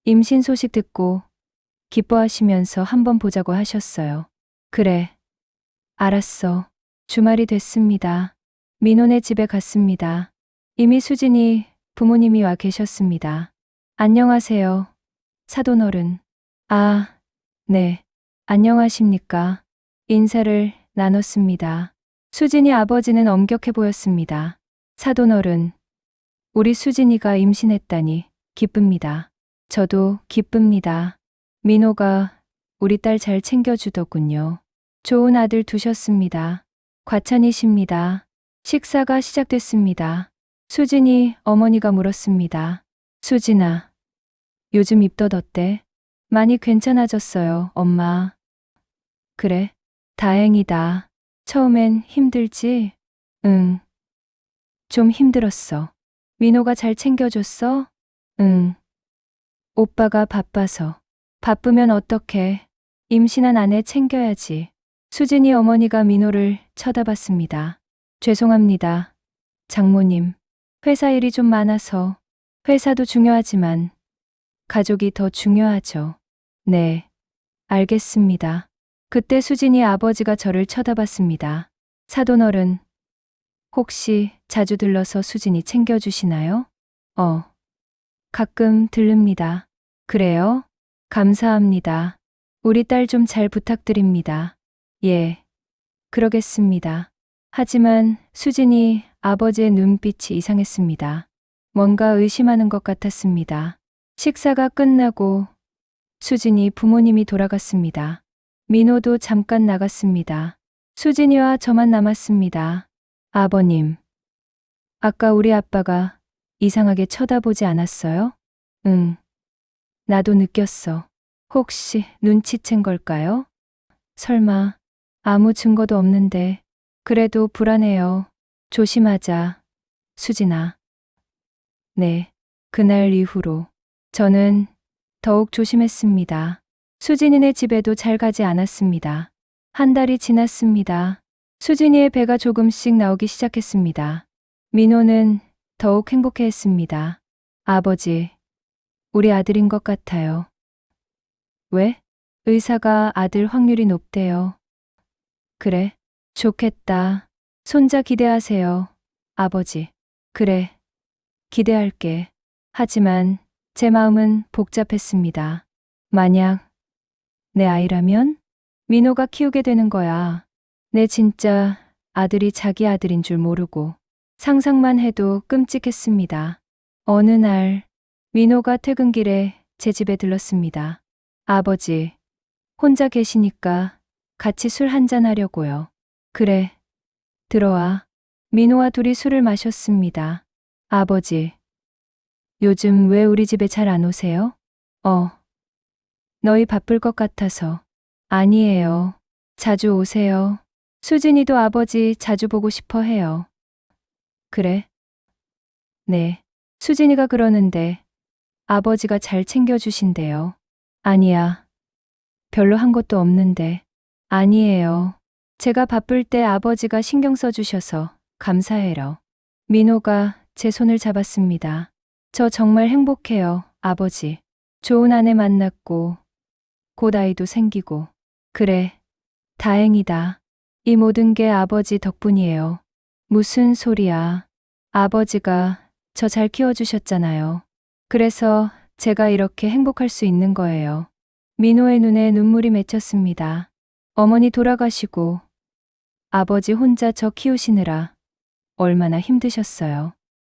임신 소식 듣고 기뻐하시면서 한번 보자고 하셨어요. 그래. 알았어. 주말이 됐습니다. 민호네 집에 갔습니다. 이미 수진이 부모님이 와 계셨습니다. 안녕하세요. 사돈어른. 아, 네. 안녕하십니까. 인사를 나눴습니다. 수진이 아버지는 엄격해 보였습니다. 사돈어른. 우리 수진이가 임신했다니 기쁩니다. 저도 기쁩니다. 민호가 우리 딸 잘 챙겨주더군요. 좋은 아들 두셨습니다. 과찬이십니다. 식사가 시작됐습니다. 수진이 어머니가 물었습니다. 수진아, 요즘 입덧 어때? 많이 괜찮아졌어요, 엄마. 그래? 다행이다. 처음엔 힘들지? 응. 좀 힘들었어. 민호가 잘 챙겨줬어? 응. 오빠가 바빠서. 바쁘면 어떡해. 임신한 아내 챙겨야지. 수진이 어머니가 민호를 쳐다봤습니다. 죄송합니다. 장모님. 회사 일이 좀 많아서. 회사도 중요하지만 가족이 더 중요하죠. 네. 알겠습니다. 그때 수진이 아버지가 저를 쳐다봤습니다. 사돈어른. 혹시 자주 들러서 수진이 챙겨주시나요? 가끔 들릅니다. 그래요? 감사합니다. 우리 딸 좀 잘 부탁드립니다. 예. 그러겠습니다. 하지만 수진이 아버지의 눈빛이 이상했습니다. 뭔가 의심하는 것 같았습니다. 식사가 끝나고 수진이 부모님이 돌아갔습니다. 민호도 잠깐 나갔습니다. 수진이와 저만 남았습니다. 아버님. 아까 우리 아빠가 이상하게 쳐다보지 않았어요? 응. 나도 느꼈어. 혹시 눈치챈 걸까요? 설마 아무 증거도 없는데 그래도 불안해요. 조심하자. 수진아. 네. 그날 이후로 저는 더욱 조심했습니다. 수진이네 집에도 잘 가지 않았습니다. 한 달이 지났습니다. 수진이의 배가 조금씩 나오기 시작했습니다. 민호는 더욱 행복해했습니다. 아버지, 우리 아들인 것 같아요. 왜? 의사가 아들 확률이 높대요. 그래, 좋겠다. 손자 기대하세요. 아버지. 그래, 기대할게. 하지만 제 마음은 복잡했습니다. 만약 내 아이라면 민호가 키우게 되는 거야. 내 진짜 아들이 자기 아들인 줄 모르고 상상만 해도 끔찍했습니다. 어느 날 민호가 퇴근길에 제 집에 들렀습니다. 아버지, 혼자 계시니까 같이 술 한잔 하려고요. 그래, 들어와. 민호와 둘이 술을 마셨습니다. 아버지, 요즘 왜 우리 집에 잘 안 오세요? 너희 바쁠 것 같아서. 아니에요. 자주 오세요. 수진이도 아버지 자주 보고 싶어 해요. 그래? 네. 수진이가 그러는데 아버지가 잘 챙겨주신대요. 아니야. 별로 한 것도 없는데. 아니에요. 제가 바쁠 때 아버지가 신경 써주셔서 감사해요. 민호가 제 손을 잡았습니다. 저 정말 행복해요, 아버지. 좋은 아내 만났고 곧 아이도 생기고. 그래, 다행이다. 이 모든 게 아버지 덕분이에요. 무슨 소리야. 아버지가 저 잘 키워주셨잖아요. 그래서 제가 이렇게 행복할 수 있는 거예요. 민호의 눈에 눈물이 맺혔습니다. 어머니 돌아가시고 아버지 혼자 저 키우시느라 얼마나 힘드셨어요.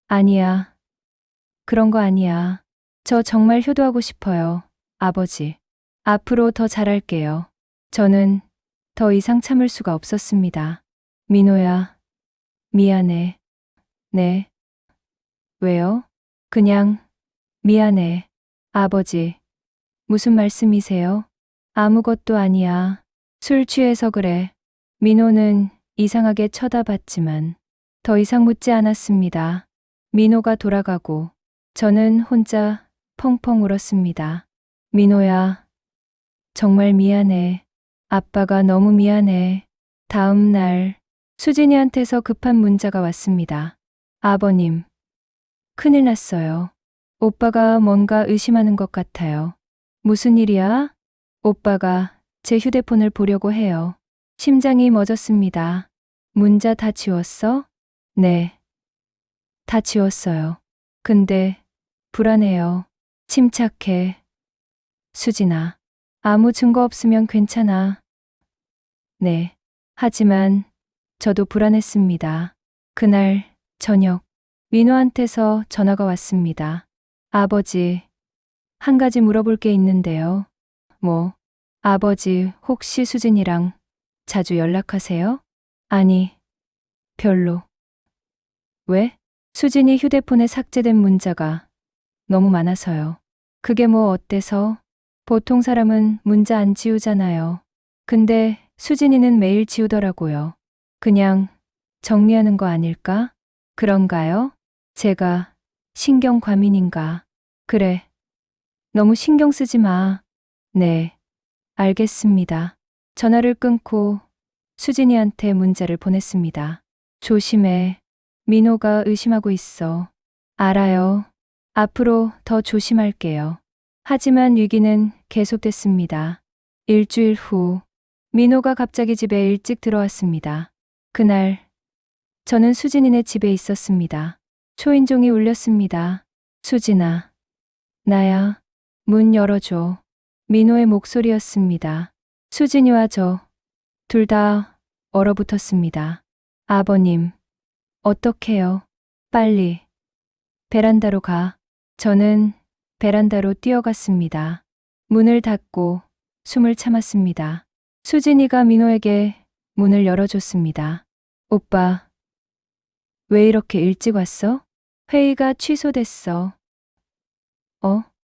아니야. 그런 거 아니야. 저 정말 효도하고 싶어요, 아버지. 앞으로 더 잘할게요. 저는 더 이상 참을 수가 없었습니다. 민호야, 미안해. 네. 왜요? 그냥 미안해. 아버지, 무슨 말씀이세요? 아무것도 아니야. 술 취해서 그래. 민호는 이상하게 쳐다봤지만 더 이상 묻지 않았습니다. 민호가 돌아가고 저는 혼자 펑펑 울었습니다. 민호야, 정말 미안해. 아빠가 너무 미안해. 다음 날 수진이한테서 급한 문자가 왔습니다. 아버님, 큰일 났어요. 오빠가 뭔가 의심하는 것 같아요. 무슨 일이야? 오빠가 제 휴대폰을 보려고 해요. 심장이 멎었습니다. 문자 다 지웠어? 네, 다 지웠어요. 근데 불안해요. 침착해. 수진아, 아무 증거 없으면 괜찮아. 네. 하지만 저도 불안했습니다. 그날 저녁 민호한테서 전화가 왔습니다. 아버지, 한 가지 물어볼 게 있는데요. 뭐, 아버지 혹시 수진이랑 자주 연락하세요? 아니, 별로. 왜? 수진이 휴대폰에 삭제된 문자가 너무 많아서요. 그게 뭐 어때서? 보통 사람은 문자 안 지우잖아요. 근데 수진이는 매일 지우더라고요. 그냥 정리하는 거 아닐까? 그런가요? 제가 신경 과민인가? 그래. 너무 신경 쓰지 마. 네. 알겠습니다. 전화를 끊고 수진이한테 문자를 보냈습니다. 조심해. 민호가 의심하고 있어. 알아요. 앞으로 더 조심할게요. 하지만 위기는 계속됐습니다. 일주일 후, 민호가 갑자기 집에 일찍 들어왔습니다. 그날, 저는 수진이네 집에 있었습니다. 초인종이 울렸습니다. 수진아, 나야. 문 열어줘. 민호의 목소리였습니다. 수진이와 저, 둘 다 얼어붙었습니다. 아버님, 어떡해요? 빨리. 베란다로 가. 저는 베란다로 뛰어갔습니다. 문을 닫고 숨을 참았습니다. 수진이가 민호에게 문을 열어줬습니다. 오빠, 왜 이렇게 일찍 왔어? 회의가 취소됐어.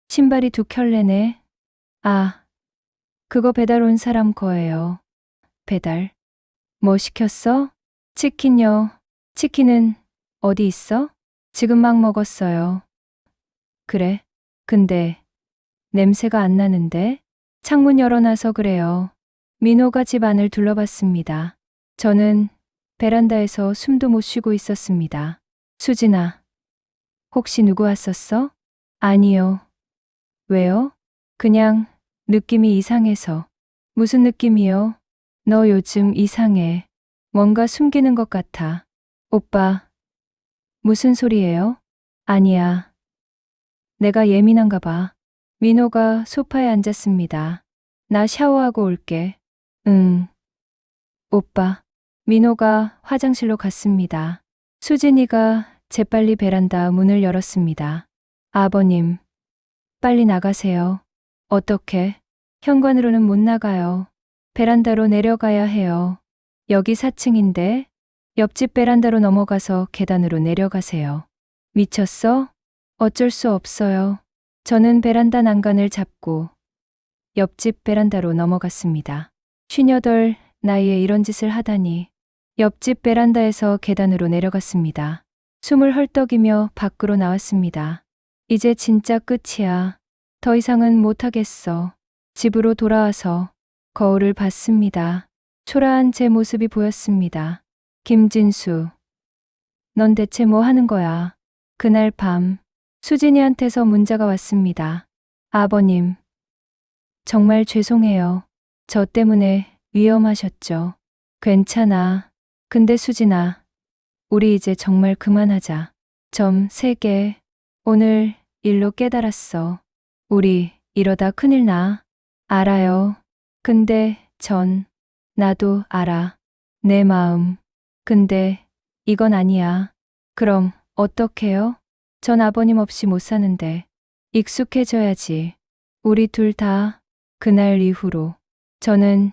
신발이 두 켤레네. 아, 그거 배달 온 사람 거예요. 배달. 뭐 시켰어? 치킨요. 치킨은 어디 있어? 지금 막 먹었어요. 그래. 근데 냄새가 안 나는데? 창문 열어놔서 그래요. 민호가 집 안을 둘러봤습니다. 저는 베란다에서 숨도 못 쉬고 있었습니다. 수진아, 혹시 누구 왔었어? 아니요. 왜요? 그냥 느낌이 이상해서. 무슨 느낌이요? 너 요즘 이상해. 뭔가 숨기는 것 같아. 오빠, 무슨 소리예요? 아니야. 내가 예민한가 봐. 민호가 소파에 앉았습니다. 나 샤워하고 올게. 응. 오빠. 민호가 화장실로 갔습니다. 수진이가 재빨리 베란다 문을 열었습니다. 아버님, 빨리 나가세요. 어떻게? 현관으로는 못 나가요. 베란다로 내려가야 해요. 여기 4층인데 옆집 베란다로 넘어가서 계단으로 내려가세요. 미쳤어? 어쩔 수 없어요. 저는 베란다 난간을 잡고 옆집 베란다로 넘어갔습니다. 58 나이에 이런 짓을 하다니. 옆집 베란다에서 계단으로 내려갔습니다. 숨을 헐떡이며 밖으로 나왔습니다. 이제 진짜 끝이야. 더 이상은 못하겠어. 집으로 돌아와서 거울을 봤습니다. 초라한 제 모습이 보였습니다. 김진수, 넌 대체 뭐 하는 거야? 그날 밤, 수진이한테서 문자가 왔습니다. 아버님, 정말 죄송해요. 저 때문에 위험하셨죠. 괜찮아. 근데 수진아, 우리 이제 정말 그만하자. 점 3개. 오늘 일로 깨달았어. 우리 이러다 큰일 나. 알아요. 근데 나도 알아. 내 마음. 근데 이건 아니야. 그럼 어떡해요? 전 아버님 없이 못 사는데. 익숙해져야지. 우리 둘 다. 그날 이후로 저는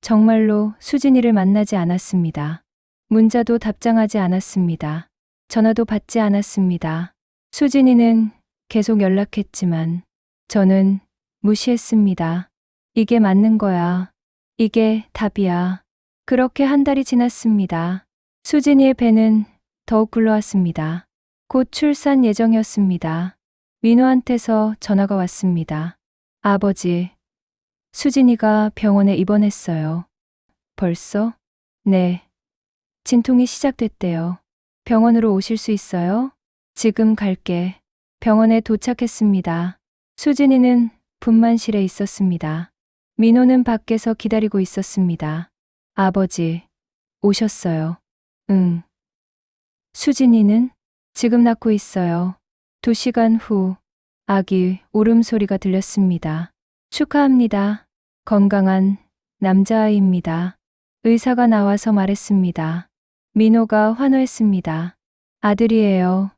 정말로 수진이를 만나지 않았습니다. 문자도 답장하지 않았습니다. 전화도 받지 않았습니다. 수진이는 계속 연락했지만 저는 무시했습니다. 이게 맞는 거야. 이게 답이야. 그렇게 한 달이 지났습니다. 수진이의 배는 더욱 굴러왔습니다. 곧 출산 예정이었습니다. 민호한테서 전화가 왔습니다. 아버지, 수진이가 병원에 입원했어요. 벌써? 네. 진통이 시작됐대요. 병원으로 오실 수 있어요? 지금 갈게. 병원에 도착했습니다. 수진이는 분만실에 있었습니다. 민호는 밖에서 기다리고 있었습니다. 아버지, 오셨어요. 응. 수진이는 지금 낳고 있어요. 2시간 후 아기 울음소리가 들렸습니다. 축하합니다. 건강한 남자아이입니다. 의사가 나와서 말했습니다. 민호가 환호했습니다. 아들이에요.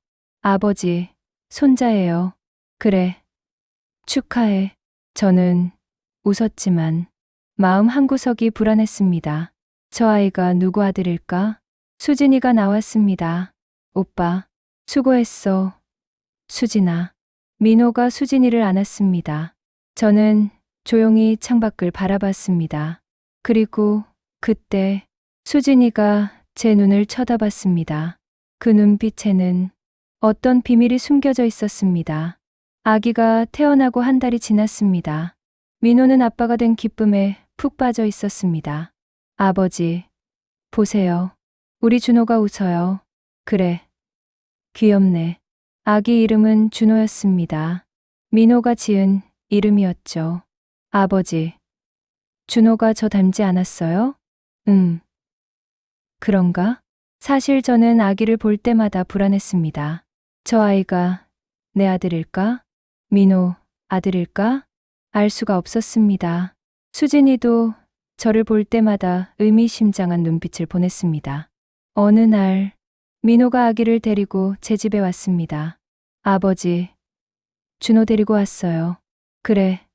아버지, 손자예요. 그래. 축하해. 저는 웃었지만 마음 한구석이 불안했습니다. 저 아이가 누구 아들일까? 수진이가 나왔습니다. 오빠, 수고했어. 수진아. 민호가 수진이를 안았습니다. 저는 조용히 창밖을 바라봤습니다. 그리고 그때 수진이가 제 눈을 쳐다봤습니다. 그 눈빛에는 어떤 비밀이 숨겨져 있었습니다. 아기가 태어나고 한 달이 지났습니다. 민호는 아빠가 된 기쁨에 푹 빠져 있었습니다. 아버지, 보세요. 우리 준호가 웃어요. 그래. 귀엽네. 아기 이름은 준호였습니다. 민호가 지은 이름이었죠. 아버지, 준호가 저 닮지 않았어요? 그런가? 사실 저는 아기를 볼 때마다 불안했습니다. 저 아이가 내 아들일까? 민호 아들일까? 알 수가 없었습니다. 수진이도 저를 볼 때마다 의미심장한 눈빛을 보냈습니다. 어느 날 민호가 아기를 데리고 제 집에 왔습니다. 아버지, 준호 데리고 왔어요. 그래,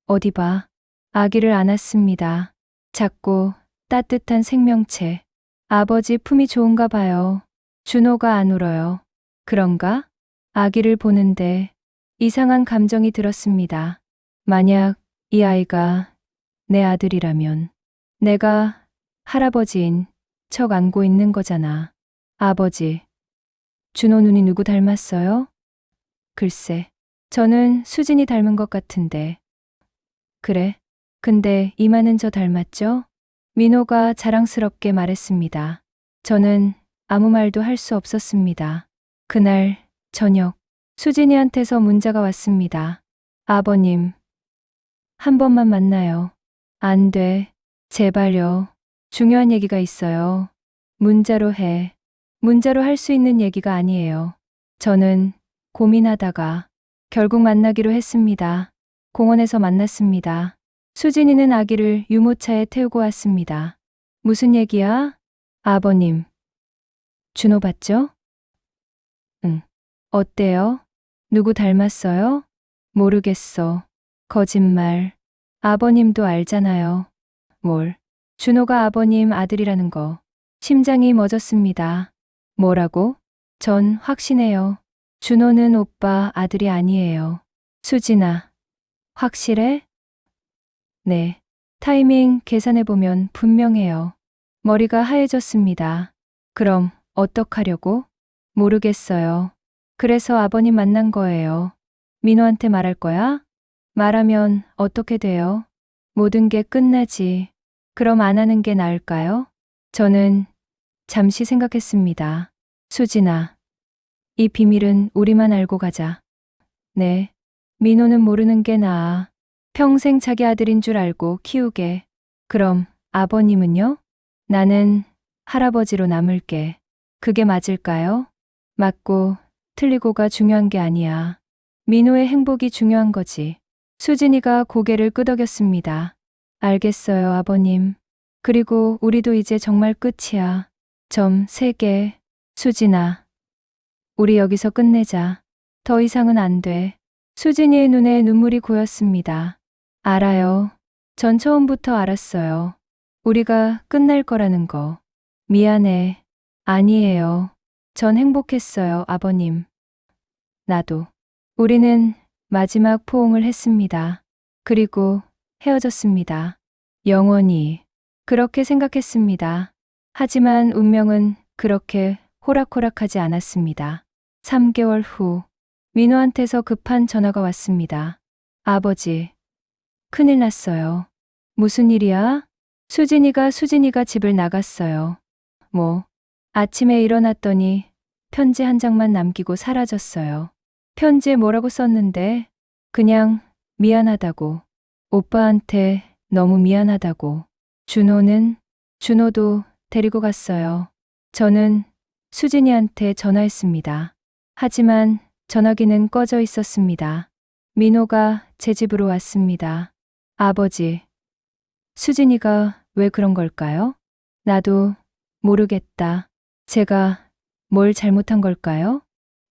어디 봐. 아기를 안았습니다. 작고 따뜻한 생명체. 아버지 품이 좋은가 봐요. 준호가 안 울어요. 그런가? 아기를 보는데 이상한 감정이 들었습니다. 만약 이 아이가 내 아들이라면 내가 할아버지인 척 안고 있는 거잖아. 아버지, 준호 눈이 누구 닮았어요? 글쎄, 저는 수진이 닮은 것 같은데. 그래, 근데 이마는 저 닮았죠? 민호가 자랑스럽게 말했습니다. 저는 아무 말도 할 수 없었습니다. 그날 저녁, 수진이한테서 문자가 왔습니다. 아버님, 한 번만 만나요. 안 돼. 제발요. 중요한 얘기가 있어요. 문자로 해. 문자로 할 수 있는 얘기가 아니에요. 저는 고민하다가 결국 만나기로 했습니다. 공원에서 만났습니다. 수진이는 아기를 유모차에 태우고 왔습니다. 무슨 얘기야? 아버님. 준호 봤죠? 응. 어때요? 누구 닮았어요? 모르겠어. 거짓말. 아버님도 알잖아요. 뭘? 준호가 아버님 아들이라는 거. 심장이 멎었습니다. 뭐라고? 전 확신해요. 준호는 오빠 아들이 아니에요. 수진아. 확실해? 네. 타이밍 계산해보면 분명해요. 머리가 하얘졌습니다. 그럼 어떡하려고? 모르겠어요. 그래서 아버님 만난 거예요. 민호한테 말할 거야? 말하면 어떻게 돼요? 모든 게 끝나지. 그럼 안 하는 게 나을까요? 저는 잠시 생각했습니다. 수진아, 이 비밀은 우리만 알고 가자. 네. 민호는 모르는 게 나아. 평생 자기 아들인 줄 알고 키우게. 그럼 아버님은요? 나는 할아버지로 남을게. 그게 맞을까요? 맞고 틀리고가 중요한 게 아니야. 민호의 행복이 중요한 거지. 수진이가 고개를 끄덕였습니다. 알겠어요, 아버님. 그리고 우리도 이제 정말 끝이야. 점 3개. 수진아, 우리 여기서 끝내자. 더 이상은 안 돼. 수진이의 눈에 눈물이 고였습니다. 알아요. 전 처음부터 알았어요. 우리가 끝날 거라는 거. 미안해. 아니에요. 전 행복했어요, 아버님. 나도. 우리는 마지막 포옹을 했습니다. 그리고 헤어졌습니다. 영원히. 그렇게 생각했습니다. 하지만 운명은 그렇게 호락호락하지 않았습니다. 3개월 후, 민호한테서 급한 전화가 왔습니다. 아버지, 큰일 났어요. 무슨 일이야? 수진이가 집을 나갔어요. 뭐, 아침에 일어났더니 편지 한 장만 남기고 사라졌어요. 편지에 뭐라고 썼는데? 그냥 미안하다고. 오빠한테 너무 미안하다고. 준호도 데리고 갔어요. 저는 수진이한테 전화했습니다. 하지만 전화기는 꺼져 있었습니다. 민호가 제 집으로 왔습니다. 아버지, 수진이가 왜 그런 걸까요? 나도 모르겠다. 제가 뭘 잘못한 걸까요?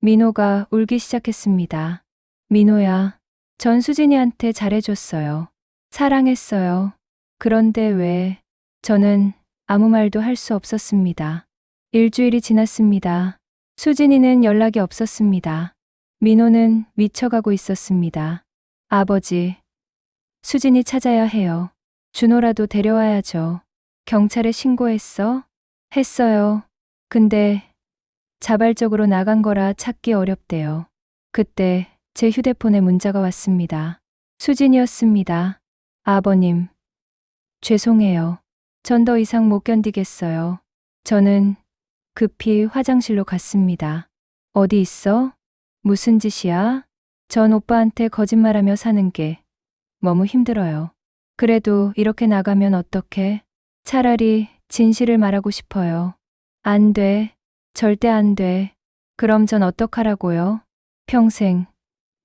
민호가 울기 시작했습니다. 민호야, 전 수진이한테 잘해줬어요. 사랑했어요. 그런데 왜? 저는 아무 말도 할 수 없었습니다. 일주일이 지났습니다. 수진이는 연락이 없었습니다. 민호는 미쳐가고 있었습니다. 아버지, 수진이 찾아야 해요. 준호라도 데려와야죠. 경찰에 신고했어? 했어요. 근데 자발적으로 나간 거라 찾기 어렵대요. 그때 제 휴대폰에 문자가 왔습니다. 수진이었습니다. 아버님, 죄송해요. 전 더 이상 못 견디겠어요. 저는 급히 화장실로 갔습니다. 어디 있어? 무슨 짓이야? 전 오빠한테 거짓말하며 사는 게 너무 힘들어요. 그래도 이렇게 나가면 어떡해? 차라리 진실을 말하고 싶어요. 안 돼. 절대 안 돼. 그럼 전 어떡하라고요? 평생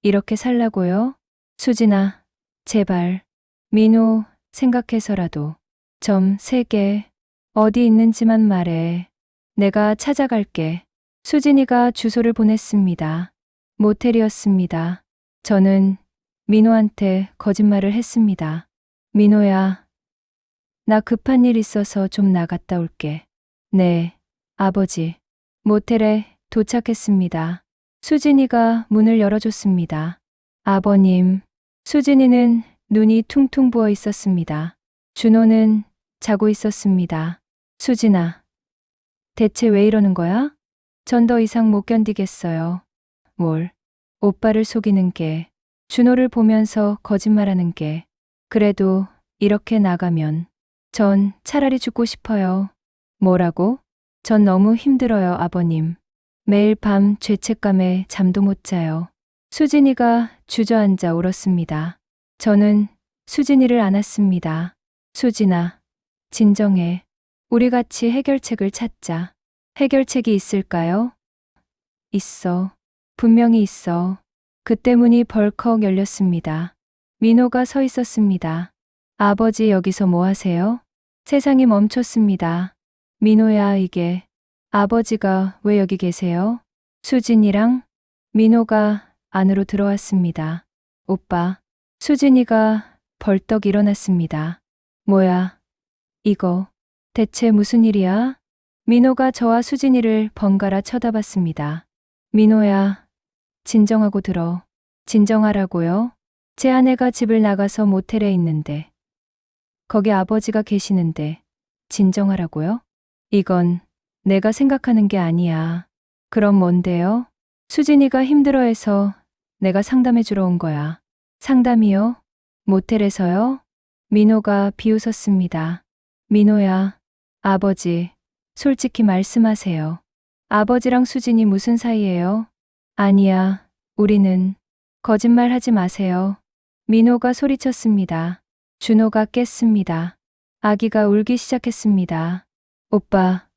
이렇게 살라고요? 수진아, 제발. 민호 생각해서라도 좀 세게 어디 있는지만 말해. 내가 찾아갈게. 수진이가 주소를 보냈습니다. 모텔이었습니다. 저는 민호한테 거짓말을 했습니다. 민호야, 나 급한 일 있어서 좀 나갔다 올게. 네, 아버지. 모텔에 도착했습니다. 수진이가 문을 열어줬습니다. 아버님, 수진이는 눈이 퉁퉁 부어 있었습니다. 준호는 자고 있었습니다. 수진아, 대체 왜 이러는 거야? 전 더 이상 못 견디겠어요. 뭘? 오빠를 속이는 게, 준호를 보면서 거짓말하는 게, 그래도 이렇게 나가면 전 차라리 죽고 싶어요. 뭐라고? 전 너무 힘들어요, 아버님. 매일 밤 죄책감에 잠도 못 자요. 수진이가 주저앉아 울었습니다. 저는 수진이를 안았습니다. 수진아, 진정해. 우리 같이 해결책을 찾자. 해결책이 있을까요? 있어. 분명히 있어. 그때 문이 벌컥 열렸습니다. 민호가 서 있었습니다. 아버지 여기서 뭐 하세요? 세상이 멈췄습니다. 민호야, 이게 아버지가 왜 여기 계세요? 수진이랑 민호가 안으로 들어왔습니다. 오빠, 수진이가 벌떡 일어났습니다. 뭐야, 이거 대체 무슨 일이야? 민호가 저와 수진이를 번갈아 쳐다봤습니다. 민호야, 진정하고 들어. 진정하라고요? 제 아내가 집을 나가서 모텔에 있는데, 거기 아버지가 계시는데, 진정하라고요? 이건 내가 생각하는 게 아니야. 그럼 뭔데요? 수진이가 힘들어해서 내가 상담해 주러 온 거야. 상담이요? 모텔에서요? 민호가 비웃었습니다. 민호야, 아버지, 솔직히 말씀하세요. 아버지랑 수진이 무슨 사이예요? 아니야, 우리는. 거짓말 하지 마세요. 민호가 소리쳤습니다. 준호가 깼습니다. 아기가 울기 시작했습니다. 오빠.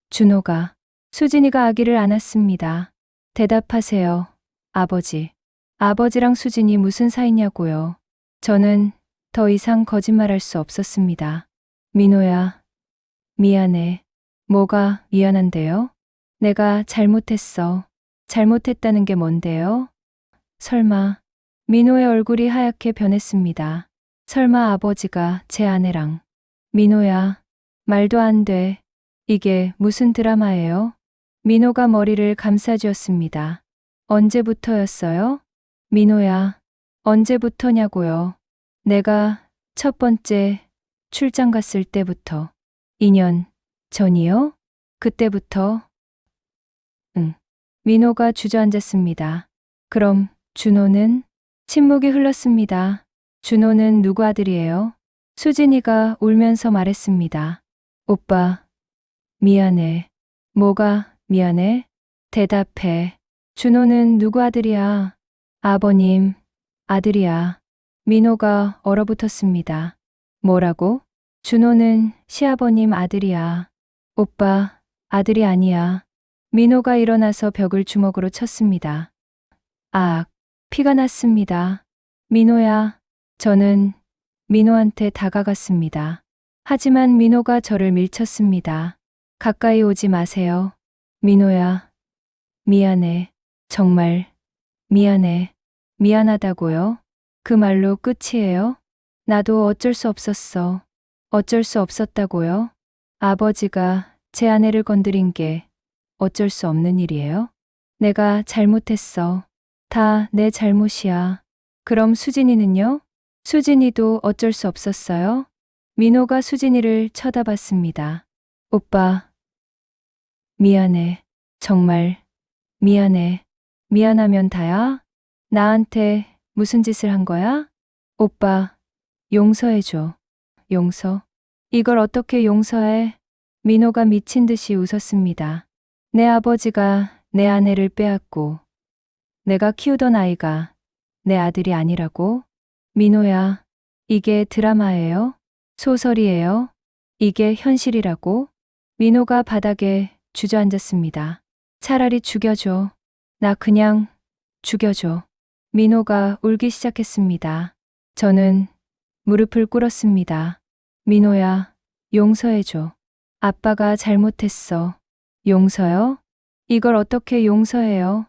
준호가. 수진이가 아기를 안았습니다. 대답하세요, 아버지. 아버지랑 수진이 무슨 사이냐고요. 저는 더 이상 거짓말할 수 없었습니다. 민호야, 미안해. 뭐가 미안한데요? 내가 잘못했어. 잘못했다는 게 뭔데요? 설마. 민호의 얼굴이 하얗게 변했습니다. 설마 아버지가 제 아내랑. 민호야, 말도 안 돼. 이게 무슨 드라마예요? 민호가 머리를 감싸쥐었습니다. 언제부터였어요? 민호야, 언제부터냐고요? 내가 첫 번째 출장 갔을 때부터. 2년 전이요? 그때부터? 응. 민호가 주저앉았습니다. 그럼 준호는? 침묵이 흘렀습니다. 준호는 누구 아들이에요? 수진이가 울면서 말했습니다. 오빠, 미안해. 뭐가 미안해? 대답해. 준호는 누구 아들이야? 아버님, 아들이야. 민호가 얼어붙었습니다. 뭐라고? 준호는 시아버님 아들이야. 오빠, 아들이 아니야. 민호가 일어나서 벽을 주먹으로 쳤습니다. 악, 피가 났습니다. 민호야, 저는 민호한테 다가갔습니다. 하지만 민호가 저를 밀쳤습니다. 가까이 오지 마세요. 민호야, 미안해. 정말 미안해. 미안하다고요? 그 말로 끝이에요? 나도 어쩔 수 없었어. 어쩔 수 없었다고요? 아버지가 제 아내를 건드린 게 어쩔 수 없는 일이에요? 내가 잘못했어. 다 내 잘못이야. 그럼 수진이는요? 수진이도 어쩔 수 없었어요? 민호가 수진이를 쳐다봤습니다. 오빠, 미안해. 정말 미안해. 미안하면 다야? 나한테 무슨 짓을 한 거야? 오빠, 용서해줘. 용서? 이걸 어떻게 용서해? 민호가 미친 듯이 웃었습니다. 내 아버지가 내 아내를 빼앗고 내가 키우던 아이가 내 아들이 아니라고? 민호야, 이게 드라마예요? 소설이에요? 이게 현실이라고? 민호가 바닥에 주저앉았습니다. 차라리 죽여줘. 나 그냥 죽여줘. 민호가 울기 시작했습니다. 저는 무릎을 꿇었습니다. 민호야, 용서해줘. 아빠가 잘못했어. 용서요? 이걸 어떻게 용서해요?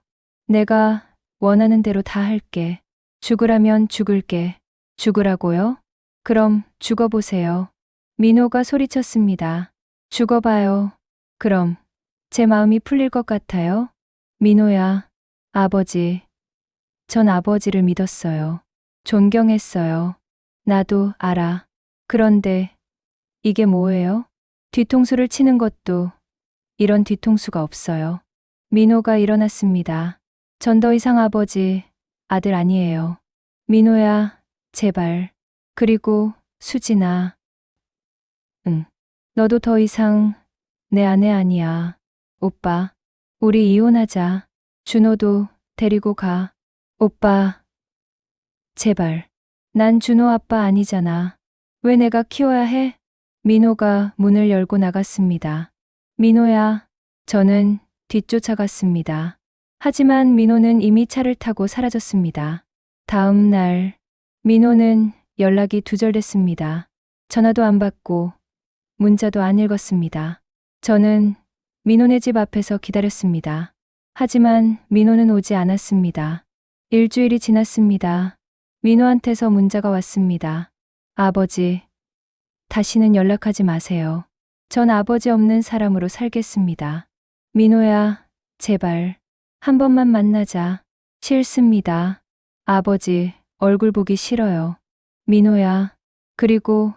내가 원하는 대로 다 할게. 죽으라면 죽을게. 죽으라고요? 그럼 죽어보세요. 민호가 소리쳤습니다. 죽어봐요. 그럼 제 마음이 풀릴 것 같아요. 민호야, 아버지. 전 아버지를 믿었어요. 존경했어요. 나도 알아. 그런데 이게 뭐예요? 뒤통수를 치는 것도 이런 뒤통수가 없어요. 민호가 일어났습니다. 전 더 이상 아버지, 아들 아니에요. 민호야, 제발. 그리고 수진아. 응. 너도 더 이상 내 아내 아니야. 오빠, 우리 이혼하자. 준호도 데리고 가. 오빠, 제발. 난 준호 아빠 아니잖아. 왜 내가 키워야 해? 민호가 문을 열고 나갔습니다. 민호야, 저는 뒤쫓아갔습니다. 하지만 민호는 이미 차를 타고 사라졌습니다. 다음 날, 민호는 연락이 두절됐습니다. 전화도 안 받고 문자도 안 읽었습니다. 저는 민호네 집 앞에서 기다렸습니다. 하지만 민호는 오지 않았습니다. 일주일이 지났습니다. 민호한테서 문자가 왔습니다. 아버지, 다시는 연락하지 마세요. 전 아버지 없는 사람으로 살겠습니다. 민호야, 제발, 한 번만 만나자. 싫습니다. 아버지, 얼굴 보기 싫어요. 민호야, 그리고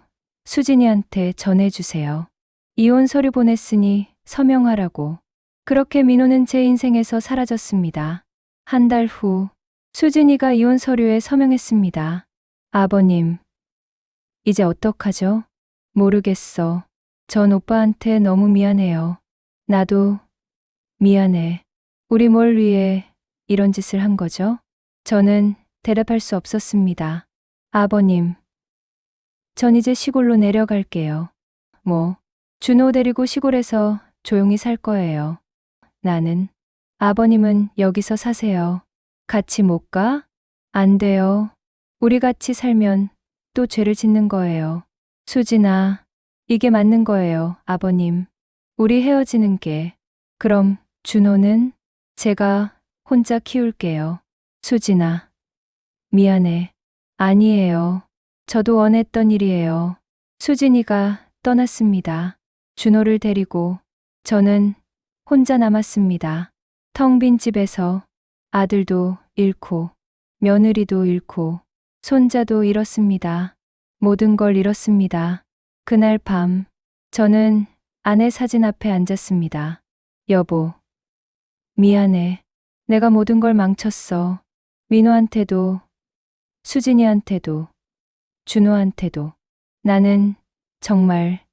수진이한테 전해주세요. 이혼 서류 보냈으니 서명하라고. 그렇게 민호는 제 인생에서 사라졌습니다. 한 달 후, 수진이가 이혼 서류에 서명했습니다. 아버님, 이제 어떡하죠? 모르겠어. 전 오빠한테 너무 미안해요. 나도 미안해. 우리 뭘 위해 이런 짓을 한 거죠? 저는 대답할 수 없었습니다. 아버님, 전 이제 시골로 내려갈게요. 뭐, 준호 데리고 시골에서 조용히 살 거예요. 나는, 아버님은 여기서 사세요. 같이 못 가? 안 돼요. 우리 같이 살면 또 죄를 짓는 거예요. 수진아, 이게 맞는 거예요, 아버님. 우리 헤어지는 게. 그럼 준호는 제가 혼자 키울게요. 수진아, 미안해. 아니에요. 저도 원했던 일이에요. 수진이가 떠났습니다. 준호를 데리고 저는 혼자 남았습니다. 텅 빈 집에서 아들도 잃고 며느리도 잃고 손자도 잃었습니다. 모든 걸 잃었습니다. 그날 밤 저는 아내 사진 앞에 앉았습니다. 여보, 미안해. 내가 모든 걸 망쳤어. 민호한테도, 수진이한테도, 준호한테도. 나는 정말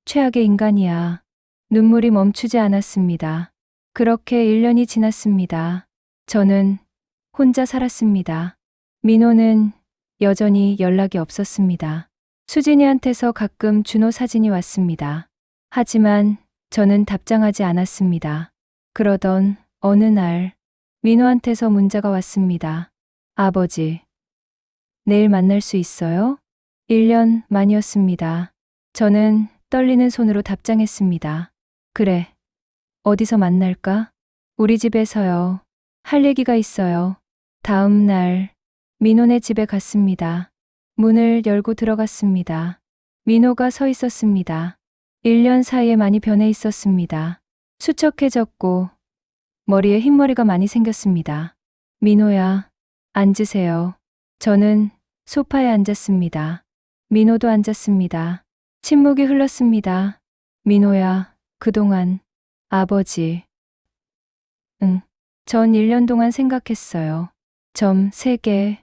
최악의 인간이야. 눈물이 멈추지 않았습니다. 그렇게 1년이 지났습니다. 저는 혼자 살았습니다. 민호는 여전히 연락이 없었습니다. 수진이한테서 가끔 준호 사진이 왔습니다. 하지만 저는 답장하지 않았습니다. 그러던 어느 날 민호한테서 문자가 왔습니다. 아버지, 내일 만날 수 있어요? 1년 만이었습니다. 저는 떨리는 손으로 답장했습니다. 그래. 어디서 만날까? 우리 집에서요. 할 얘기가 있어요. 다음 날 민호네 집에 갔습니다. 문을 열고 들어갔습니다. 민호가 서 있었습니다. 1년 사이에 많이 변해 있었습니다. 수척해졌고 머리에 흰머리가 많이 생겼습니다. 민호야, 앉으세요. 저는 소파에 앉았습니다. 민호도 앉았습니다. 침묵이 흘렀습니다. 민호야, 그동안 아버지. 응. 전 1년 동안 생각했어요. 점 3개.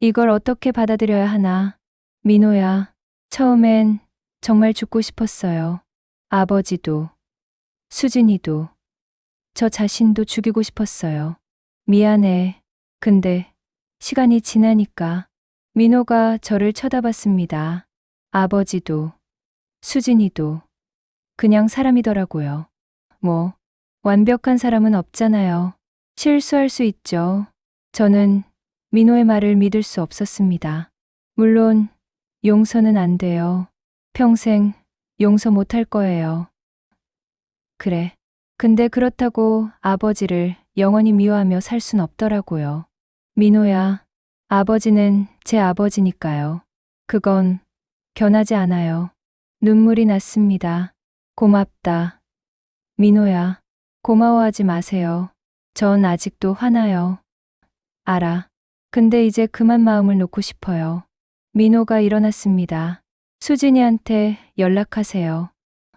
이걸 어떻게 받아들여야 하나. 민호야, 처음엔 정말 죽고 싶었어요. 아버지도, 수진이도, 저 자신도 죽이고 싶었어요. 미안해. 근데 시간이 지나니까 민호가 저를 쳐다봤습니다. 아버지도, 수진이도 그냥 사람이더라고요. 뭐, 완벽한 사람은 없잖아요. 실수할 수 있죠. 저는 민호의 말을 믿을 수 없었습니다. 물론 용서는 안 돼요. 평생 용서 못할 거예요. 그래. 근데 그렇다고 아버지를 영원히 미워하며 살 순 없더라고요. 민호야, 아버지는 제 아버지니까요. 그건 변하지 않아요. 눈물이 났습니다. 고맙다. 민호야, 고마워하지 마세요. 전 아직도 화나요. 알아. 근데 이제 그만 마음을 놓고 싶어요. 민호가 일어났습니다. 수진이한테 연락하세요.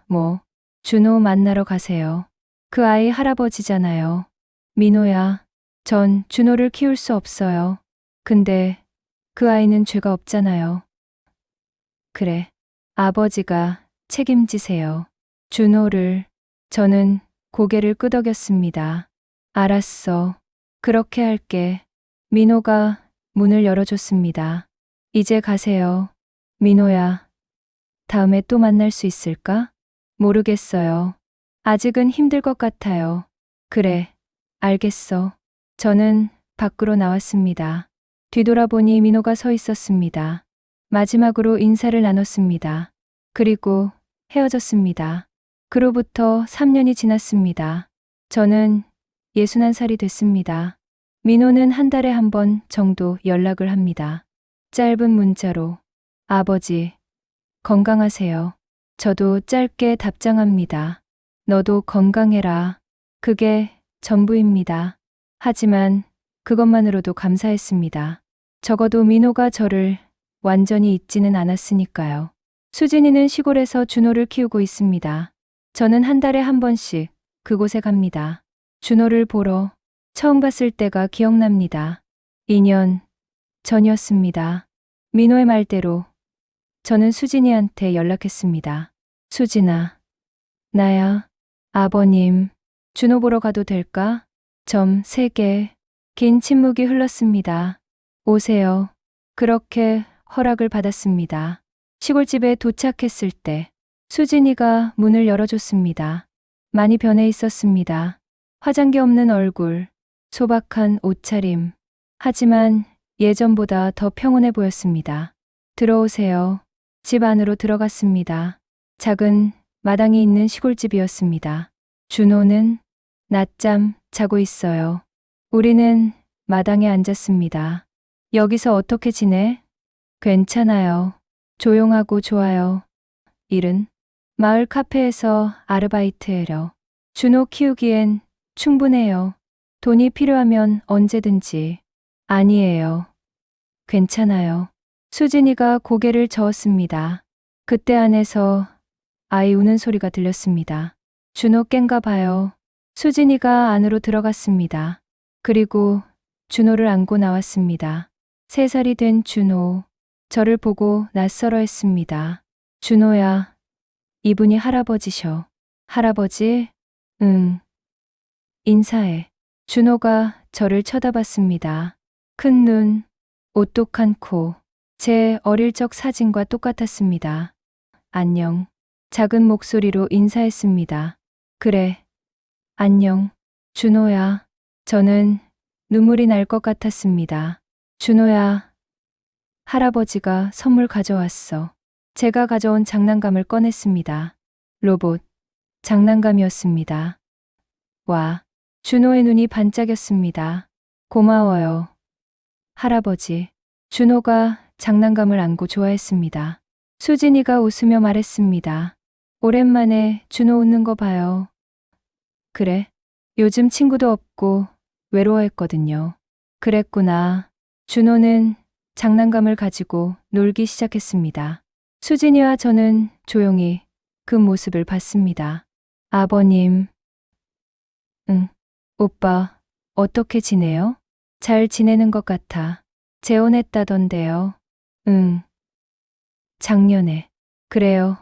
뭐, 준호 만나러 가세요. 그 아이 할아버지잖아요. 민호야, 전 준호를 키울 수 없어요. 근데 그 아이는 죄가 없잖아요. 그래, 아버지가 책임지세요. 준호를. 저는 고개를 끄덕였습니다. 알았어. 그렇게 할게. 민호가 문을 열어줬습니다. 이제 가세요. 민호야, 다음에 또 만날 수 있을까? 모르겠어요. 아직은 힘들 것 같아요. 그래, 알겠어. 저는 밖으로 나왔습니다. 뒤돌아보니 민호가 서 있었습니다. 마지막으로 인사를 나눴습니다. 그리고 헤어졌습니다. 그로부터 3년이 지났습니다. 저는 61살이 됐습니다. 민호는 한 달에 한 번 정도 연락을 합니다. 짧은 문자로 아버지, 건강하세요. 저도 짧게 답장합니다. 너도 건강해라. 그게 전부입니다. 하지만 그것만으로도 감사했습니다. 적어도 민호가 저를 완전히 잊지는 않았으니까요. 수진이는 시골에서 준호를 키우고 있습니다. 저는 한 달에 한 번씩 그곳에 갑니다. 준호를 보러 처음 갔을 때가 기억납니다. 2년 전이었습니다. 민호의 말대로 저는 수진이한테 연락했습니다. 수진아, 나야. 아버님, 준호 보러 가도 될까? 점 3개. 긴 침묵이 흘렀습니다. 오세요. 그렇게 허락을 받았습니다. 시골집에 도착했을 때 수진이가 문을 열어줬습니다. 많이 변해 있었습니다. 화장기 없는 얼굴, 소박한 옷차림. 하지만 예전보다 더 평온해 보였습니다. 들어오세요. 집 안으로 들어갔습니다. 작은 마당이 있는 시골집이었습니다. 준호는 낮잠 자고 있어요. 우리는 마당에 앉았습니다. 여기서 어떻게 지내? 괜찮아요. 조용하고 좋아요. 일은? 마을 카페에서 아르바이트해요. 준호 키우기엔 충분해요. 돈이 필요하면 언제든지. 아니에요. 괜찮아요. 수진이가 고개를 저었습니다. 그때 안에서 아이 우는 소리가 들렸습니다. 준호 깬가 봐요. 수진이가 안으로 들어갔습니다. 그리고 준호를 안고 나왔습니다. 3살이 된 준호. 저를 보고 낯설어 했습니다. 준호야, 이분이 할아버지셔. 할아버지? 응. 인사해. 준호가 저를 쳐다봤습니다. 큰 눈, 오똑한 코, 제 어릴 적 사진과 똑같았습니다. 안녕. 작은 목소리로 인사했습니다. 그래. 안녕. 준호야. 저는 눈물이 날 것 같았습니다. 준호야. 할아버지가 선물 가져왔어. 제가 가져온 장난감을 꺼냈습니다. 로봇. 장난감이었습니다. 와. 준호의 눈이 반짝였습니다. 고마워요. 할아버지. 준호가 장난감을 안고 좋아했습니다. 수진이가 웃으며 말했습니다. 오랜만에 준호 웃는 거 봐요. 그래. 요즘 친구도 없고 외로워했거든요. 그랬구나. 준호는 장난감을 가지고 놀기 시작했습니다. 수진이와 저는 조용히 그 모습을 봤습니다. 아버님. 응. 오빠, 어떻게 지내요? 잘 지내는 것 같아. 재혼했다던데요. 응. 작년에. 그래요.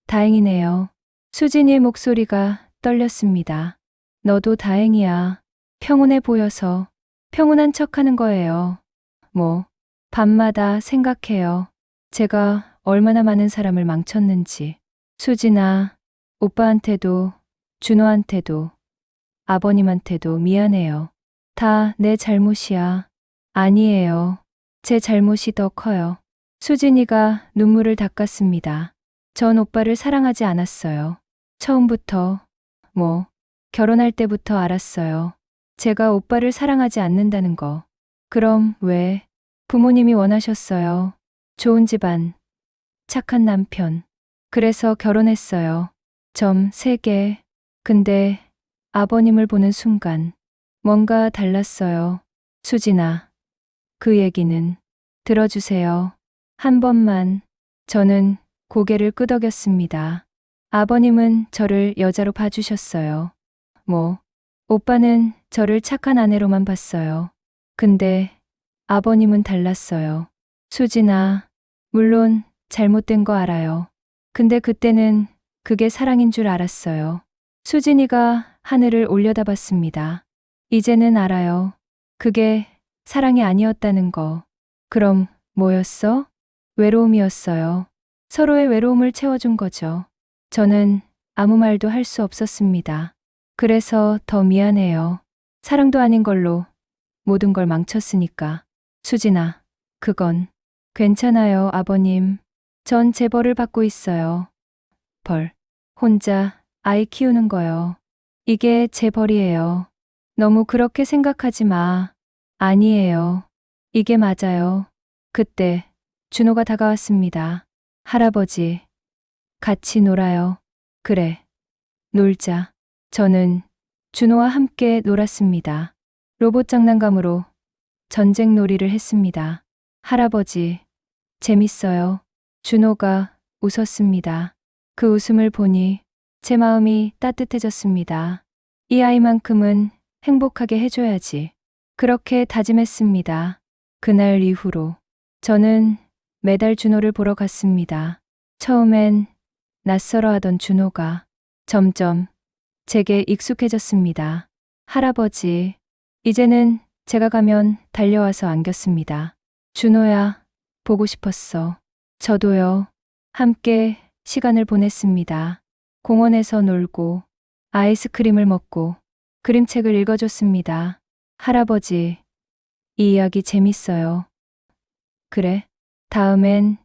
다행이네요. 수진이의 목소리가 떨렸습니다. 너도 다행이야. 평온해 보여서 평온한 척 하는 거예요. 뭐, 밤마다 생각해요. 제가 얼마나 많은 사람을 망쳤는지. 수진아, 오빠한테도, 준호한테도, 아버님한테도 미안해요. 다 내 잘못이야. 아니에요. 제 잘못이 더 커요. 수진이가 눈물을 닦았습니다. 전 오빠를 사랑하지 않았어요. 처음부터, 결혼할 때부터 알았어요. 제가 오빠를 사랑하지 않는다는 거. 그럼 왜? 부모님이 원하셨어요. 좋은 집안, 착한 남편. 그래서 결혼했어요. 점 3개. 근데 아버님을 보는 순간 뭔가 달랐어요. 수진아, 그 얘기는 들어주세요. 한 번만. 저는 고개를 끄덕였습니다. 아버님은 저를 여자로 봐주셨어요. 오빠는 저를 착한 아내로만 봤어요. 근데 아버님은 달랐어요. 수진아, 물론 잘못된 거 알아요. 근데 그때는 그게 사랑인 줄 알았어요. 수진이가 하늘을 올려다봤습니다. 이제는 알아요. 그게 사랑이 아니었다는 거. 그럼 뭐였어? 외로움이었어요. 서로의 외로움을 채워준 거죠. 저는 아무 말도 할 수 없었습니다. 그래서 더 미안해요. 사랑도 아닌 걸로 모든 걸 망쳤으니까. 수진아, 그건 괜찮아요, 아버님. 전 제 벌을 받고 있어요. 벌. 혼자 아이 키우는 거요. 이게 제 벌이에요. 너무 그렇게 생각하지 마. 아니에요. 이게 맞아요. 그때 준호가 다가왔습니다. 할아버지, 같이 놀아요. 그래, 놀자. 저는 준호와 함께 놀았습니다. 로봇 장난감으로 전쟁 놀이를 했습니다. 할아버지, 재밌어요. 준호가 웃었습니다. 그 웃음을 보니 제 마음이 따뜻해졌습니다. 이 아이만큼은 행복하게 해줘야지. 그렇게 다짐했습니다. 그날 이후로 저는 매달 준호를 보러 갔습니다. 처음엔 낯설어하던 준호가 점점 제게 익숙해졌습니다. 할아버지, 이제는 제가 가면 달려와서 안겼습니다. 준호야, 보고 싶었어. 저도요. 함께 시간을 보냈습니다. 공원에서 놀고, 아이스크림을 먹고, 그림책을 읽어줬습니다. 할아버지, 이 이야기 재밌어요. 그래, 다음엔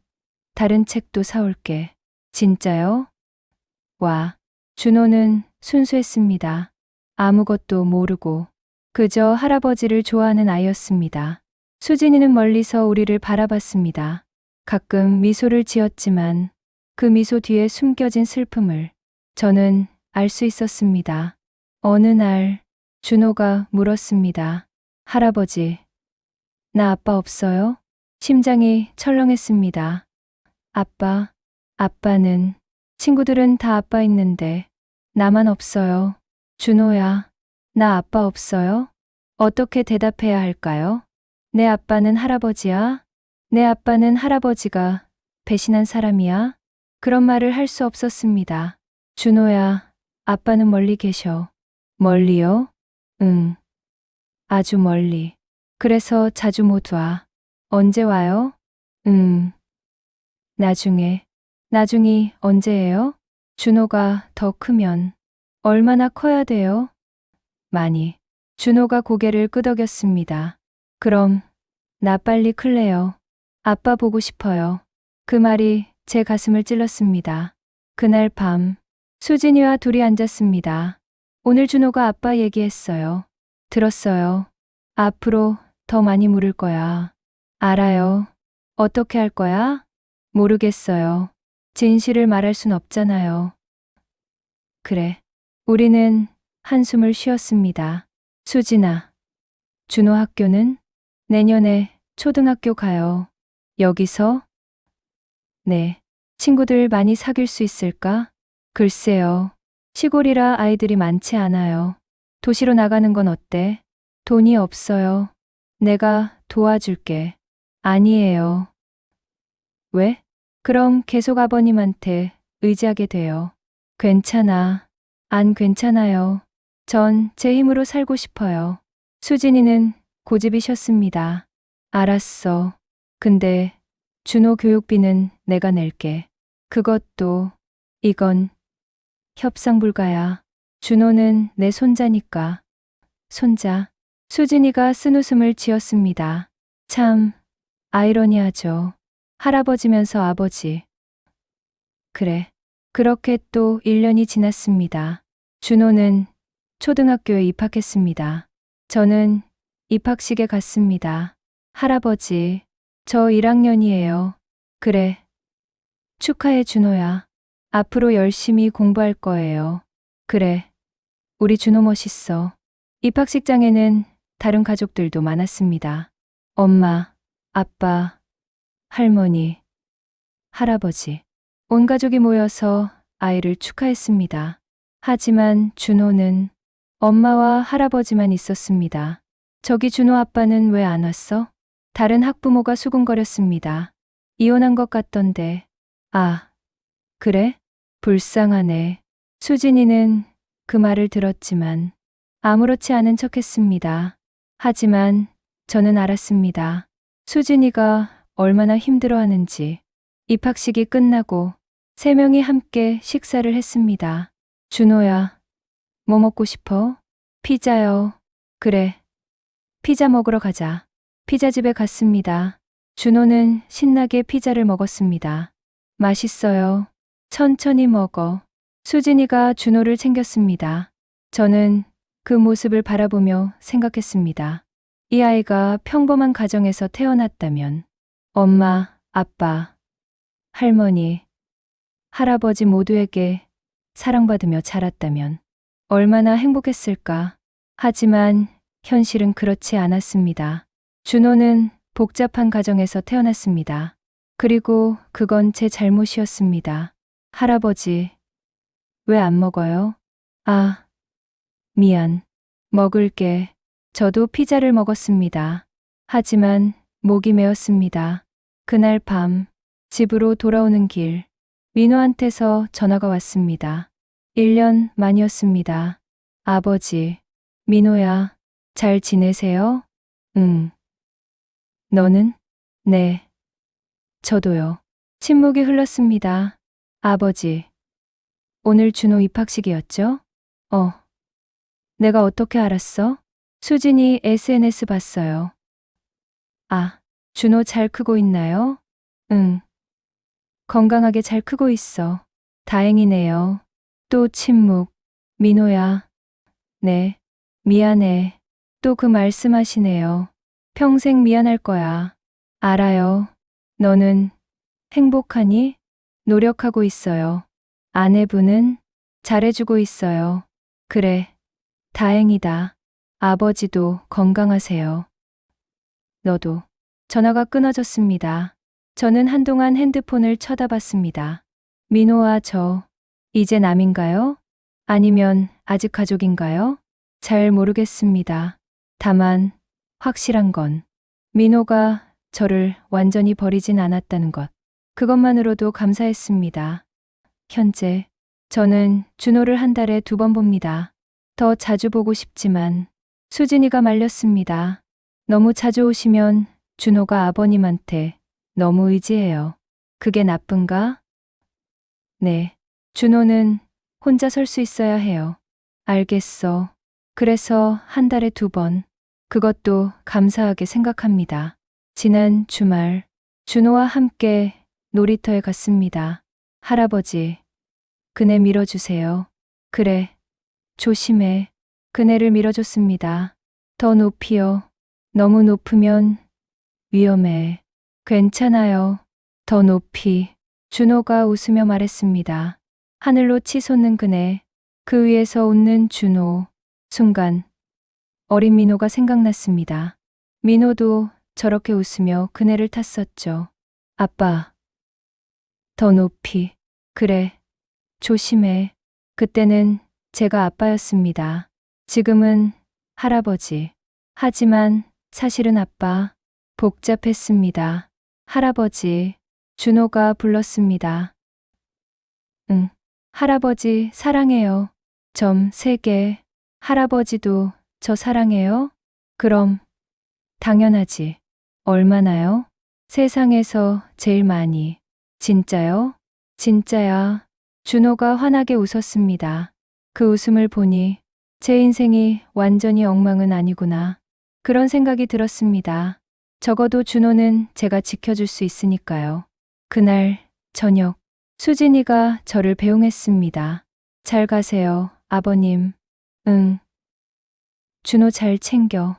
다른 책도 사올게. 진짜요? 와, 준호는 순수했습니다. 아무것도 모르고 그저 할아버지를 좋아하는 아이였습니다. 수진이는 멀리서 우리를 바라봤습니다. 가끔 미소를 지었지만 그 미소 뒤에 숨겨진 슬픔을 저는 알 수 있었습니다. 어느 날 준호가 물었습니다. 할아버지, 나 아빠 없어요? 심장이 철렁했습니다. 아빠는, 친구들은 다 아빠 있는데 나만 없어요. 준호야, 나 아빠 없어요? 어떻게 대답해야 할까요? 내 아빠는 할아버지야? 내 아빠는 할아버지가 배신한 사람이야? 그런 말을 할 수 없었습니다. 준호야, 아빠는 멀리 계셔. 멀리요? 응. 아주 멀리. 그래서 자주 못 와. 언제 와요? 나중에. 나중이 언제예요? 준호가 더 크면. 얼마나 커야 돼요? 많이. 준호가 고개를 끄덕였습니다. 그럼 나 빨리 클래요. 아빠 보고 싶어요. 그 말이 제 가슴을 찔렀습니다. 그날 밤 수진이와 둘이 앉았습니다. 오늘 준호가 아빠 얘기했어요. 들었어요. 앞으로 더 많이 물을 거야. 알아요. 어떻게 할 거야? 모르겠어요. 진실을 말할 순 없잖아요. 그래. 우리는 한숨을 쉬었습니다. 수진아, 준호 학교는 내년에 초등학교 가요. 여기서? 네. 친구들 많이 사귈 수 있을까? 글쎄요. 시골이라 아이들이 많지 않아요. 도시로 나가는 건 어때? 돈이 없어요. 내가 도와줄게. 아니에요. 왜? 그럼 계속 아버님한테 의지하게 돼요. 괜찮아. 안 괜찮아요. 전 제 힘으로 살고 싶어요. 수진이는 고집이셨습니다. 알았어. 근데 준호 교육비는 내가 낼게. 그것도 이건 협상 불가야. 준호는 내 손자니까. 손자. 수진이가 쓴웃음을 지었습니다. 참 아이러니하죠. 할아버지면서 아버지. 그래. 그렇게 또 1년이 지났습니다. 준호는 초등학교에 입학했습니다. 저는 입학식에 갔습니다. 할아버지, 저 1학년이에요. 그래. 축하해, 준호야. 앞으로 열심히 공부할 거예요. 그래. 우리 준호 멋있어. 입학식장에는 다른 가족들도 많았습니다. 엄마, 아빠, 할머니, 할아버지. 온 가족이 모여서 아이를 축하했습니다. 하지만 준호는 엄마와 할아버지만 있었습니다. 저기 준호 아빠는 왜 안 왔어? 다른 학부모가 수군거렸습니다. 이혼한 것 같던데. 아, 그래? 불쌍하네. 수진이는 그 말을 들었지만 아무렇지 않은 척 했습니다. 하지만 저는 알았습니다. 수진이가 얼마나 힘들어하는지. 입학식이 끝나고 3명이 함께 식사를 했습니다. 준호야, 뭐 먹고 싶어? 피자요. 그래. 피자 먹으러 가자. 피자집에 갔습니다. 준호는 신나게 피자를 먹었습니다. 맛있어요. 천천히 먹어. 수진이가 준호를 챙겼습니다. 저는 그 모습을 바라보며 생각했습니다. 이 아이가 평범한 가정에서 태어났다면 엄마, 아빠, 할머니, 할아버지 모두에게 사랑받으며 자랐다면 얼마나 행복했을까. 하지만 현실은 그렇지 않았습니다. 준호는 복잡한 가정에서 태어났습니다. 그리고 그건 제 잘못이었습니다. 할아버지, 왜 안 먹어요? 아, 미안. 먹을게. 저도 피자를 먹었습니다. 하지만 목이 메었습니다. 그날 밤, 집으로 돌아오는 길, 민호한테서 전화가 왔습니다. 1년 만이었습니다. 아버지, 민호야, 잘 지내세요? 응. 너는? 네. 저도요. 침묵이 흘렀습니다. 아버지, 오늘 준호 입학식이었죠? 내가 어떻게 알았어? 수진이 SNS 봤어요. 아, 준호 잘 크고 있나요? 응. 건강하게 잘 크고 있어. 다행이네요. 또 침묵. 민호야. 네. 미안해. 또 그 말씀하시네요. 평생 미안할 거야. 알아요. 너는 행복하니? 노력하고 있어요. 아내분은 잘해주고 있어요. 그래. 다행이다. 아버지도 건강하세요. 너도. 전화가 끊어졌습니다. 저는 한동안 핸드폰을 쳐다봤습니다. 민호와 저, 이제 남인가요? 아니면 아직 가족인가요? 잘 모르겠습니다. 다만, 확실한 건, 민호가 저를 완전히 버리진 않았다는 것. 그것만으로도 감사했습니다. 현재, 저는 준호를 한 달에 2번 봅니다. 더 자주 보고 싶지만, 수진이가 말렸습니다. 너무 자주 오시면 준호가 아버님한테 너무 의지해요. 그게 나쁜가? 네. 준호는 혼자 설 수 있어야 해요. 알겠어. 그래서 한 달에 2번. 그것도 감사하게 생각합니다. 지난 주말 준호와 함께 놀이터에 갔습니다. 할아버지, 그네 밀어주세요. 그래. 조심해. 그네를 밀어줬습니다. 더 높이요. 너무 높으면 위험해. 괜찮아요. 더 높이. 준호가 웃으며 말했습니다. 하늘로 치솟는 그네. 그 위에서 웃는 준호. 순간 어린 민호가 생각났습니다. 민호도 저렇게 웃으며 그네를 탔었죠. 아빠. 더 높이. 그래. 조심해. 그때는 제가 아빠였습니다. 지금은 할아버지. 하지만 사실은 아빠. 복잡했습니다. 할아버지. 준호가 불렀습니다. 응. 할아버지 사랑해요. 점 3개. 할아버지도 저 사랑해요? 그럼 당연하지. 얼마나요? 세상에서 제일 많이. 진짜요? 진짜야. 준호가 환하게 웃었습니다. 그 웃음을 보니 제 인생이 완전히 엉망은 아니구나. 그런 생각이 들었습니다. 적어도 준호는 제가 지켜줄 수 있으니까요. 그날 저녁 수진이가 저를 배웅했습니다. 잘 가세요, 아버님. 응. 준호 잘 챙겨.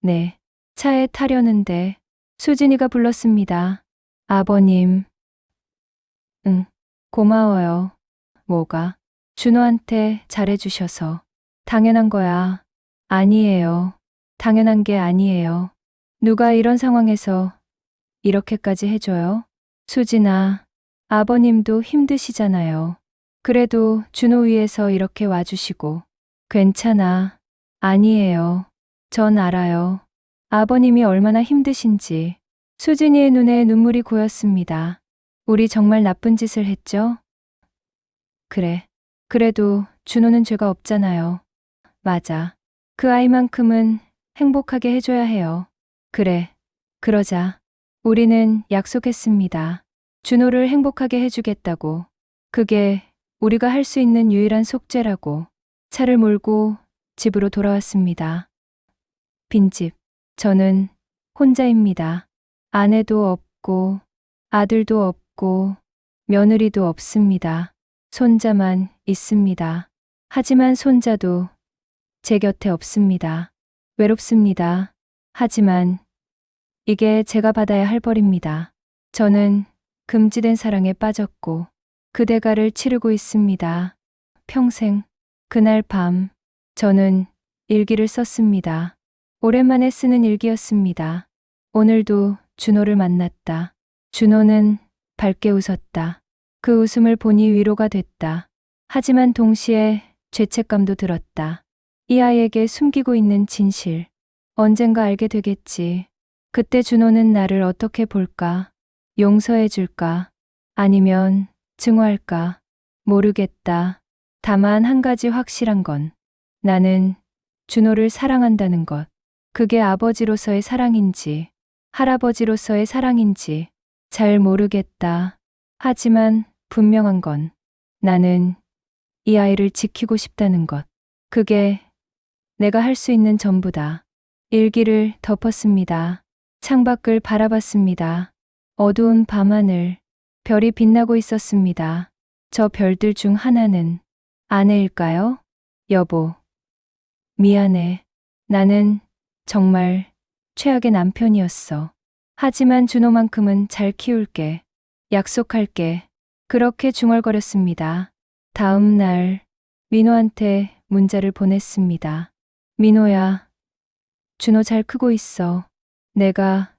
네. 차에 타려는데 수진이가 불렀습니다. 아버님. 응. 고마워요. 뭐가? 준호한테 잘해주셔서. 당연한 거야. 아니에요. 당연한 게 아니에요. 누가 이런 상황에서 이렇게까지 해줘요? 수진아, 아버님도 힘드시잖아요. 그래도 준호 위해서 이렇게 와주시고. 괜찮아. 아니에요. 전 알아요. 아버님이 얼마나 힘드신지. 수진이의 눈에 눈물이 고였습니다. 우리 정말 나쁜 짓을 했죠? 그래. 그래도 준호는 죄가 없잖아요. 맞아. 그 아이만큼은 행복하게 해줘야 해요. 그래. 그러자. 우리는 약속했습니다. 준호를 행복하게 해주겠다고. 그게 우리가 할 수 있는 유일한 속죄라고. 차를 몰고 집으로 돌아왔습니다. 빈집. 저는 혼자입니다. 아내도 없고, 아들도 없고, 며느리도 없습니다. 손자만 있습니다. 하지만 손자도 제 곁에 없습니다. 외롭습니다. 하지만 이게 제가 받아야 할 벌입니다. 저는 금지된 사랑에 빠졌고 그 대가를 치르고 있습니다. 평생. 그날 밤 저는 일기를 썼습니다. 오랜만에 쓰는 일기였습니다. 오늘도 준호를 만났다. 준호는 밝게 웃었다. 그 웃음을 보니 위로가 됐다. 하지만 동시에 죄책감도 들었다. 이 아이에게 숨기고 있는 진실. 언젠가 알게 되겠지. 그때 준호는 나를 어떻게 볼까? 용서해 줄까? 아니면 증오할까? 모르겠다. 다만 한 가지 확실한 건 나는 준호를 사랑한다는 것. 그게 아버지로서의 사랑인지 할아버지로서의 사랑인지 잘 모르겠다. 하지만 분명한 건 나는 이 아이를 지키고 싶다는 것. 그게 내가 할 수 있는 전부다. 일기를 덮었습니다. 창밖을 바라봤습니다. 어두운 밤하늘, 별이 빛나고 있었습니다. 저 별들 중 하나는 아내일까요? 여보, 미안해. 나는 정말 최악의 남편이었어. 하지만 준호만큼은 잘 키울게. 약속할게. 그렇게 중얼거렸습니다. 다음 날 민호한테 문자를 보냈습니다. 민호야, 준호 잘 크고 있어. 내가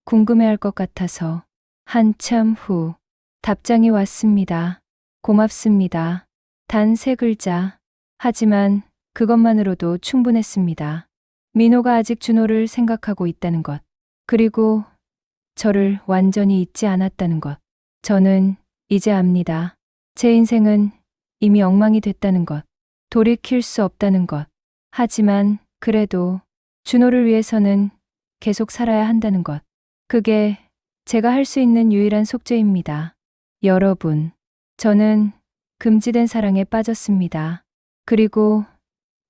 궁금해할 것 같아서. 한참 후 답장이 왔습니다. 고맙습니다. 단 3글자. 하지만 그것만으로도 충분했습니다. 민호가 아직 준호를 생각하고 있다는 것. 그리고 저를 완전히 잊지 않았다는 것. 저는 이제 압니다. 제 인생은 이미 엉망이 됐다는 것. 돌이킬 수 없다는 것. 하지만 그래도 준호를 위해서는 계속 살아야 한다는 것. 그게 제가 할 수 있는 유일한 속죄입니다. 여러분, 저는 금지된 사랑에 빠졌습니다. 그리고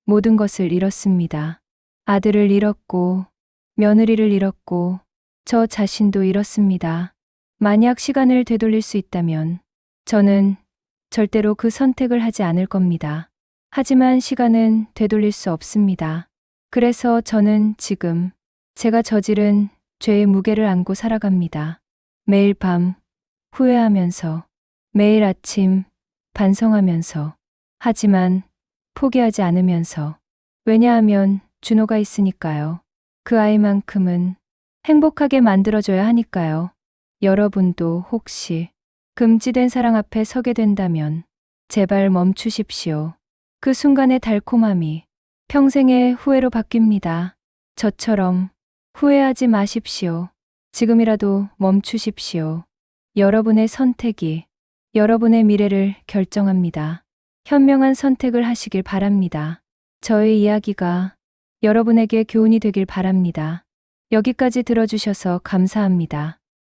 모든 것을 잃었습니다. 아들을 잃었고, 며느리를 잃었고, 저 자신도 잃었습니다. 만약 시간을 되돌릴 수 있다면 저는 절대로 그 선택을 하지 않을 겁니다. 하지만 시간은 되돌릴 수 없습니다. 그래서 저는 지금 제가 저지른 죄의 무게를 안고 살아갑니다. 매일 밤 후회하면서, 매일 아침 반성하면서, 하지만 포기하지 않으면서. 왜냐하면 준호가 있으니까요. 그 아이만큼은 행복하게 만들어줘야 하니까요. 여러분도 혹시 금지된 사랑 앞에 서게 된다면 제발 멈추십시오. 그 순간의 달콤함이 평생의 후회로 바뀝니다. 저처럼 후회하지 마십시오. 지금이라도 멈추십시오. 여러분의 선택이 여러분의 미래를 결정합니다. 현명한 선택을 하시길 바랍니다. 저의 이야기가 여러분에게 교훈이 되길 바랍니다. 여기까지 들어주셔서 감사합니다.